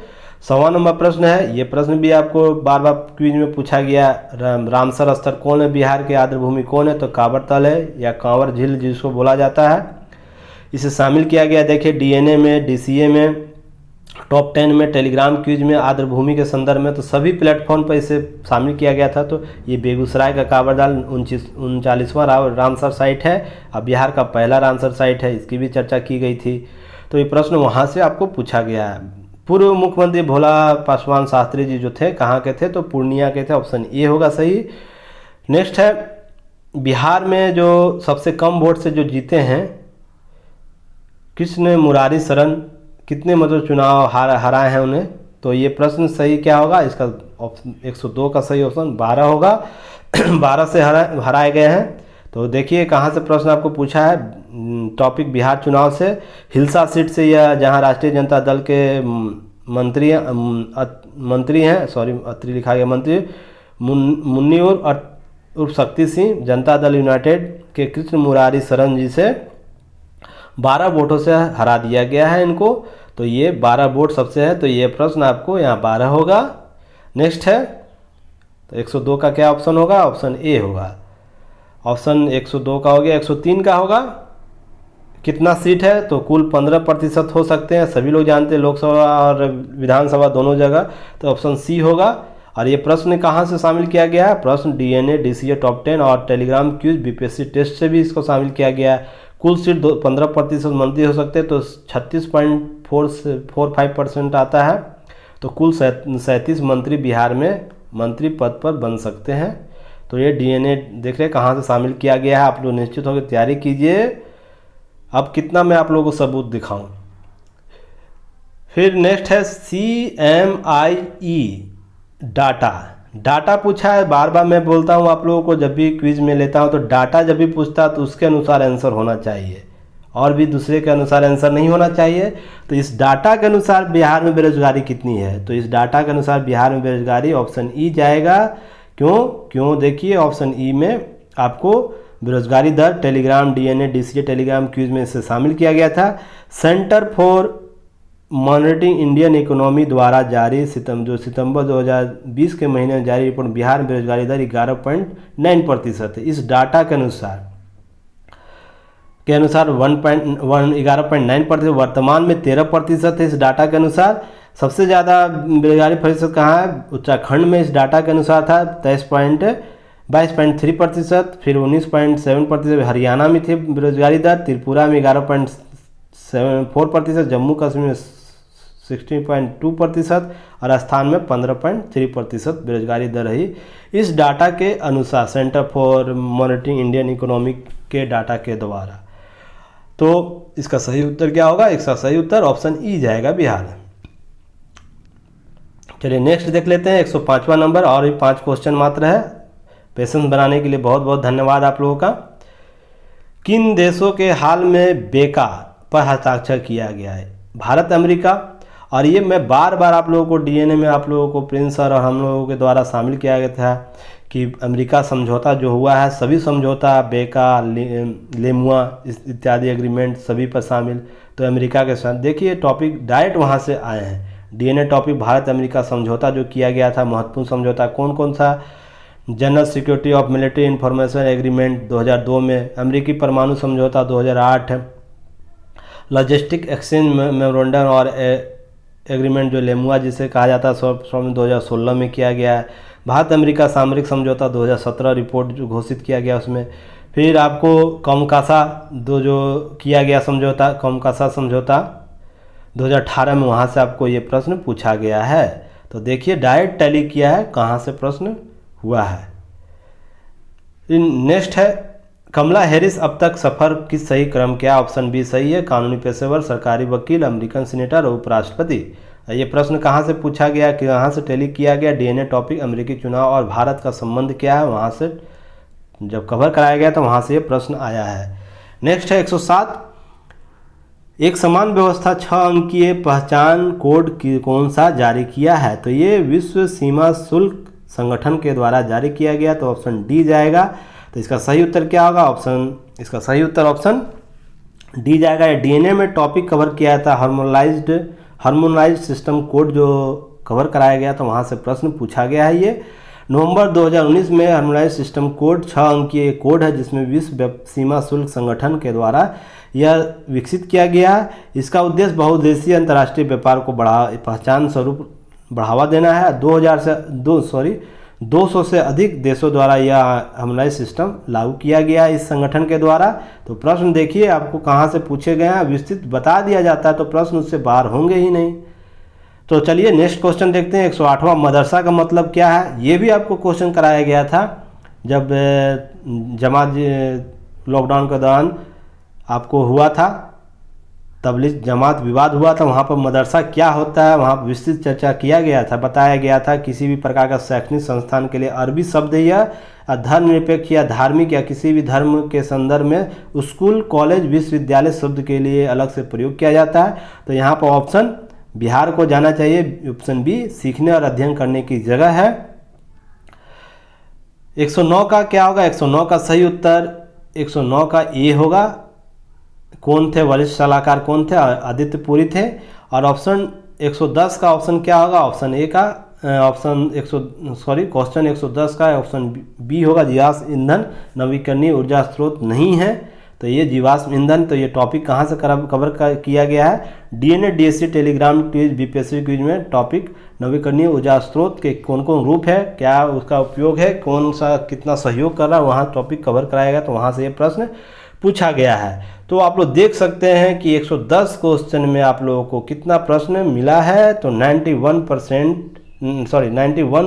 100वां नंबर प्रश्न है। ये प्रश्न भी आपको बार बार क्विज में पूछा गया। रामसर स्थल कौन है, बिहार के आर्द्रभूमि कौन है? तो कांवर तल है या कांवर झील जिसको बोला जाता है, इसे शामिल किया गया। देखिए DNA में, DCA में, टॉप 10 में, टेलीग्राम क्विज में, आर्द्रभूमि के संदर्भ में, तो सभी प्लेटफॉर्म पर इसे शामिल किया गया था। तो ये बेगूसराय का कांवरताल 39वां रामसर साइट है, अब बिहार का पहला रामसर साइट है, इसकी भी चर्चा की गई थी। तो ये प्रश्न वहाँ से आपको पूछा गया है। पूर्व मुख्यमंत्री भोला पासवान शास्त्री जी जो थे कहाँ के थे? तो पूर्णिया के थे, ऑप्शन A होगा सही। नेक्स्ट है बिहार में जो सबसे कम वोट से जो जीते हैं कृष्ण मुरारी शरण, कितने मतलब चुनाव हराए हैं उन्हें, तो ये प्रश्न सही क्या होगा, इसका ऑप्शन 102 का सही ऑप्शन 12 होगा। 12 से हराए गए हैं। तो देखिए कहाँ से प्रश्न आपको पूछा है, टॉपिक बिहार चुनाव से, हिलसा सीट से, या जहाँ राष्ट्रीय जनता दल के मंत्री हैं, सॉरी अत्री लिखा गया, मंत्री मुन्नीउर उर्फ शक्ति सिंह, जनता दल यूनाइटेड के कृष्ण मुरारी शरण जी से 12 वोटों से हरा दिया गया है इनको। तो ये 12 वोट सबसे है, तो ये प्रश्न आपको यहाँ 12 होगा। नेक्स्ट है, तो 102 का क्या ऑप्शन होगा, ऑप्शन ए होगा। ऑप्शन 102 का हो गया। 103 का होगा, कितना सीट है, तो कुल 15% हो सकते हैं, सभी लोग जानते हैं, लोकसभा और विधानसभा दोनों जगह, तो ऑप्शन सी होगा। और ये प्रश्न कहाँ से शामिल किया गया है, प्रश्न डीएनए डीसीए टॉप 10 और टेलीग्राम क्यूज बीपीएससी टेस्ट से भी इसको शामिल किया गया है। कुल सीट 15% मंत्री हो सकते हैं, तो 36.45% आता है। तो कुल 37 मंत्री बिहार में मंत्री पद पर बन सकते हैं। तो ये डीएनए देख रहे हैं कहाँ से शामिल किया गया है, आप लोग निश्चित होकर तैयारी कीजिए। अब कितना मैं आप लोगों को सबूत दिखाऊं। फिर नेक्स्ट है CMIE डाटा पूछा है। बार बार मैं बोलता हूँ आप लोगों को, जब भी क्विज में लेता हूँ तो डाटा जब भी पूछता है तो उसके अनुसार आंसर होना चाहिए, और भी दूसरे के अनुसार आंसर नहीं होना चाहिए। तो इस डाटा के अनुसार बिहार में बेरोजगारी कितनी है, तो इस डाटा के अनुसार बिहार में बेरोजगारी ऑप्शन ई जाएगा। क्यों देखिए ऑप्शन ई में आपको बेरोजगारी दर telegram DNA DCA telegram quiz में इसे शामिल किया गया था। Centre for monitoring Indian economy द्वारा जारी सितंबर 2020 के महीने में जारी रिपोर्ट, बिहार में बेरोजगारी दर 11.9% है। इस डाटा के अनुसार 11.9%, वर्तमान में 13% है। इस डाटा के अनुसार सबसे ज़्यादा बेरोजगारी प्रतिशत कहाँ है, उत्तराखंड में इस डाटा के अनुसार था 22.3%, फिर 19.7% हरियाणा में थी बेरोजगारी दर, त्रिपुरा में 11.4%, जम्मू कश्मीर में 16.2% और राजस्थान में 15.3% बेरोजगारी दर रही। इस डाटा के अनुसार centre for monitoring Indian economic के डाटा के द्वारा। तो इसका सही उत्तर क्या होगा, इसका सही उत्तर ऑप्शन ई जाएगा, बिहार। चलिए नेक्स्ट देख लेते हैं 105वां नंबर, और भी 5 क्वेश्चन मात्र है। पेशेंस बनाने के लिए बहुत बहुत धन्यवाद आप लोगों का। किन देशों के हाल में बेका पर हस्ताक्षर किया गया है, भारत, अमेरिका। और ये मैं बार बार आप लोगों को डीएनए में आप लोगों को प्रिंस सर और हम लोगों के द्वारा शामिल किया गया था कि अमेरिका समझौता जो हुआ है, सभी समझौता बेका लेमुआ इत्यादि एग्रीमेंट सभी पर शामिल, तो अमेरिका के साथ देखिए टॉपिक डायरेक्ट वहाँ से आए हैं। डीएनए टॉपिक भारत अमेरिका समझौता जो किया गया था, महत्वपूर्ण समझौता कौन कौन सा, general security of military information agreement 2002 में, अमेरिकी परमाणु समझौता 2008, लॉजिस्टिक एक्सचेंज मेमोरेंडम और एग्रीमेंट जो लेमुआ जिसे कहा जाता है 2016 में किया गया है, भारत अमेरिका सामरिक समझौता 2017 रिपोर्ट जो घोषित किया गया उसमें, फिर आपको कमकासा जो किया गया समझौता, कमकासा समझौता 2018 में, वहाँ से आपको ये प्रश्न पूछा गया है। तो देखिए डायरेक्ट टैली किया है, कहाँ से प्रश्न हुआ है। नेक्स्ट है कमला हैरिस अब तक सफर किस सही क्रम क्या, ऑप्शन बी सही है, कानूनी पेशेवर, सरकारी वकील, अमेरिकन सीनेटर और उपराष्ट्रपति। ये प्रश्न कहाँ से पूछा गया, कहाँ से टैली किया गया, डीएनए टॉपिक अमेरिकी चुनाव और भारत का संबंध क्या है, वहाँ से जब कवर कराया गया तो वहाँ से ये प्रश्न आया है। नेक्स्ट है 107, एक समान व्यवस्था 6 अंकीय पहचान कोड की कौन सा जारी किया है, तो ये विश्व सीमा शुल्क संगठन के द्वारा जारी किया गया, तो ऑप्शन डी जाएगा। तो इसका सही उत्तर क्या होगा, इसका सही उत्तर ऑप्शन डी जाएगा। डीएनए में टॉपिक कवर किया था हार्मोनाइज्ड सिस्टम कोड जो कवर कराया गया, तो वहाँ से प्रश्न पूछा गया है। ये नवंबर 2019 में हार्मोनाइज्ड सिस्टम कोड 6 अंकीय कोड है जिसमें विश्व सीमा शुल्क संगठन के द्वारा यह विकसित किया गया है। इसका उद्देश्य बहुदेशीय अंतर्राष्ट्रीय व्यापार को पहचान स्वरूप बढ़ावा देना है। 200 से अधिक देशों द्वारा यह हार्मोनाइज्ड सिस्टम लागू किया गया इस संगठन के द्वारा। तो प्रश्न देखिए आपको कहाँ से पूछे गए हैं, विस्तृत बता दिया जाता है तो प्रश्न उससे बाहर होंगे ही नहीं। तो चलिए नेक्स्ट क्वेश्चन देखते हैं। 108वां मदरसा का मतलब क्या है, ये भी आपको क्वेश्चन कराया गया था जब जमात लॉकडाउन के दौरान आपको हुआ था, तबलीग जमात विवाद हुआ था, वहाँ पर मदरसा क्या होता है वहाँ पर विस्तृत चर्चा किया गया था। बताया गया था किसी भी प्रकार का शैक्षणिक संस्थान के लिए अरबी शब्द या धर्मनिरपेक्ष या धार्मिक या किसी भी धर्म के संदर्भ में स्कूल, कॉलेज, विश्वविद्यालय शब्द के लिए अलग से प्रयोग किया जाता है। तो यहाँ पर ऑप्शन बिहार को जाना चाहिए, ऑप्शन बी सीखने और अध्ययन करने की जगह है। 109 का क्या होगा? 109 का सही उत्तर 109 का ए होगा। कौन थे वरिष्ठ सलाहकार? कौन थे? आदित्य पुरी थे। और ऑप्शन 110 का ऑप्शन क्या होगा? ऑप्शन ए का क्वेश्चन 110 का ऑप्शन बी होगा, जीवाश्म ईंधन नवीकरणीय ऊर्जा स्रोत नहीं है। तो ये जीवाश्म ईंधन, तो ये टॉपिक कहाँ से कवर किया गया है? DNA DSC Telegram quiz BPSC quiz में टॉपिक नवीकरणीय ऊर्जा स्रोत के कौन कौन रूप है, क्या उसका उपयोग है, कौन सा कितना सहयोग कर रहा है, वहाँ टॉपिक कवर कराया गया। तो वहाँ से ये प्रश्न पूछा गया है। तो आप लोग देख सकते हैं कि 110 क्वेश्चन में आप लोगों को कितना प्रश्न मिला है? तो 91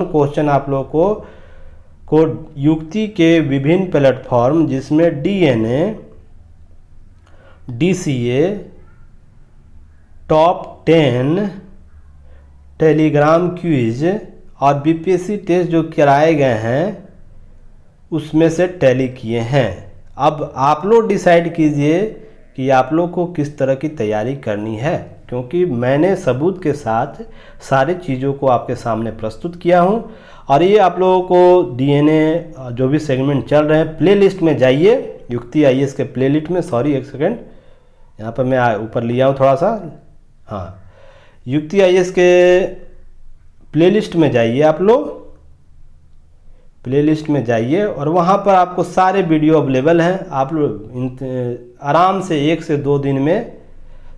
क्वेश्चन आप लोगों को युक्ति के विभिन्न प्लेटफॉर्म जिसमें DNA, DCA, top 10, Telegram quiz और बीपीएससी टेस्ट जो कराए गए हैं उसमें से टैली किए हैं। अब आप लोग डिसाइड कीजिए कि आप लोग को किस तरह की तैयारी करनी है, क्योंकि मैंने सबूत के साथ सारी चीज़ों को आपके सामने प्रस्तुत किया हूं। और ये आप लोगों को डीएनए जो भी सेगमेंट चल रहे हैं प्लेलिस्ट में जाइए, युक्ति आईएएस के प्लेलिस्ट में, सॉरी एक सेकेंड यहाँ पर मैं ऊपर लिया हूँ थोड़ा सा, हाँ, युक्ति आईएएस के प्लेलिस्ट में जाइए, आप लोग प्लेलिस्ट में जाइए और वहाँ पर आपको सारे वीडियो अवेलेबल हैं। आप लोग आराम से 1 से 2 दिन में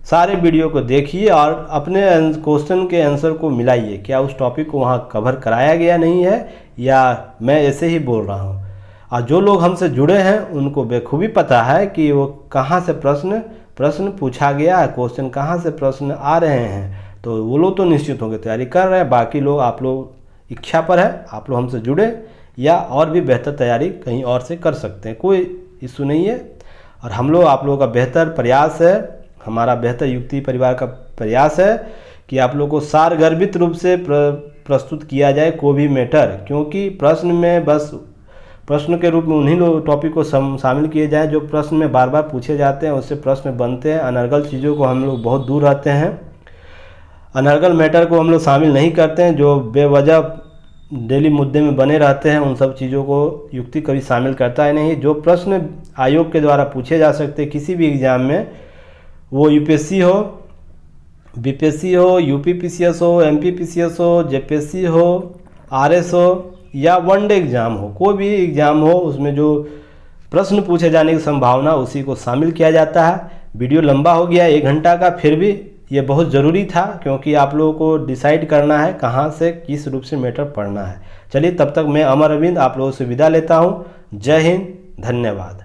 सारे वीडियो को देखिए और अपने क्वेश्चन के आंसर को मिलाइए, क्या उस टॉपिक को वहाँ कवर कराया गया नहीं है या मैं ऐसे ही बोल रहा हूँ। और जो लोग हमसे जुड़े हैं उनको बेखूबी पता है कि वो कहाँ से प्रश्न पूछा गया है, क्वेश्चन कहाँ से प्रश्न आ रहे हैं, तो वो लोग तो निश्चित होंगे तैयारी कर रहे हैं। बाकी लोग, आप लोग इच्छा पर है, आप लोग हमसे जुड़े या और भी बेहतर तैयारी कहीं और से कर सकते हैं, कोई इशू नहीं है। और हम लोग, आप लोगों का बेहतर प्रयास है, हमारा बेहतर युक्ति परिवार का प्रयास है कि आप लोगों को सारगर्भित रूप से प्रस्तुत किया जाए कोई भी मैटर, क्योंकि प्रश्न में बस प्रश्न के रूप में उन्हीं लोग टॉपिक को शामिल किए जाए जो प्रश्न में बार बार पूछे जाते हैं, उससे प्रश्न बनते हैं। अनर्गल चीज़ों को हम लोग बहुत दूर रहते हैं, अनर्गल मैटर को हम लोग शामिल नहीं करते हैं, जो बेवजह डेली मुद्दे में बने रहते हैं उन सब चीज़ों को युक्ति कभी शामिल करता है नहीं। जो प्रश्न आयोग के द्वारा पूछे जा सकते हैं किसी भी एग्ज़ाम में, वो यूपीएससी हो, बीपीएससी हो, यूपीपीसीएस हो, एमपीपीसीएस हो, जेपीएससी हो, आरएस हो या वनडे एग्ज़ाम हो, कोई भी एग्ज़ाम हो, उसमें जो प्रश्न पूछे जाने की संभावना उसी को शामिल किया जाता है। वीडियो लंबा हो गया 1 घंटा का, फिर भी ये बहुत ज़रूरी था क्योंकि आप लोगों को डिसाइड करना है कहाँ से किस रूप से मैटर पढ़ना है। चलिए, तब तक मैं अमर अरविंद आप लोगों से विदा लेता हूँ। जय हिंद, धन्यवाद।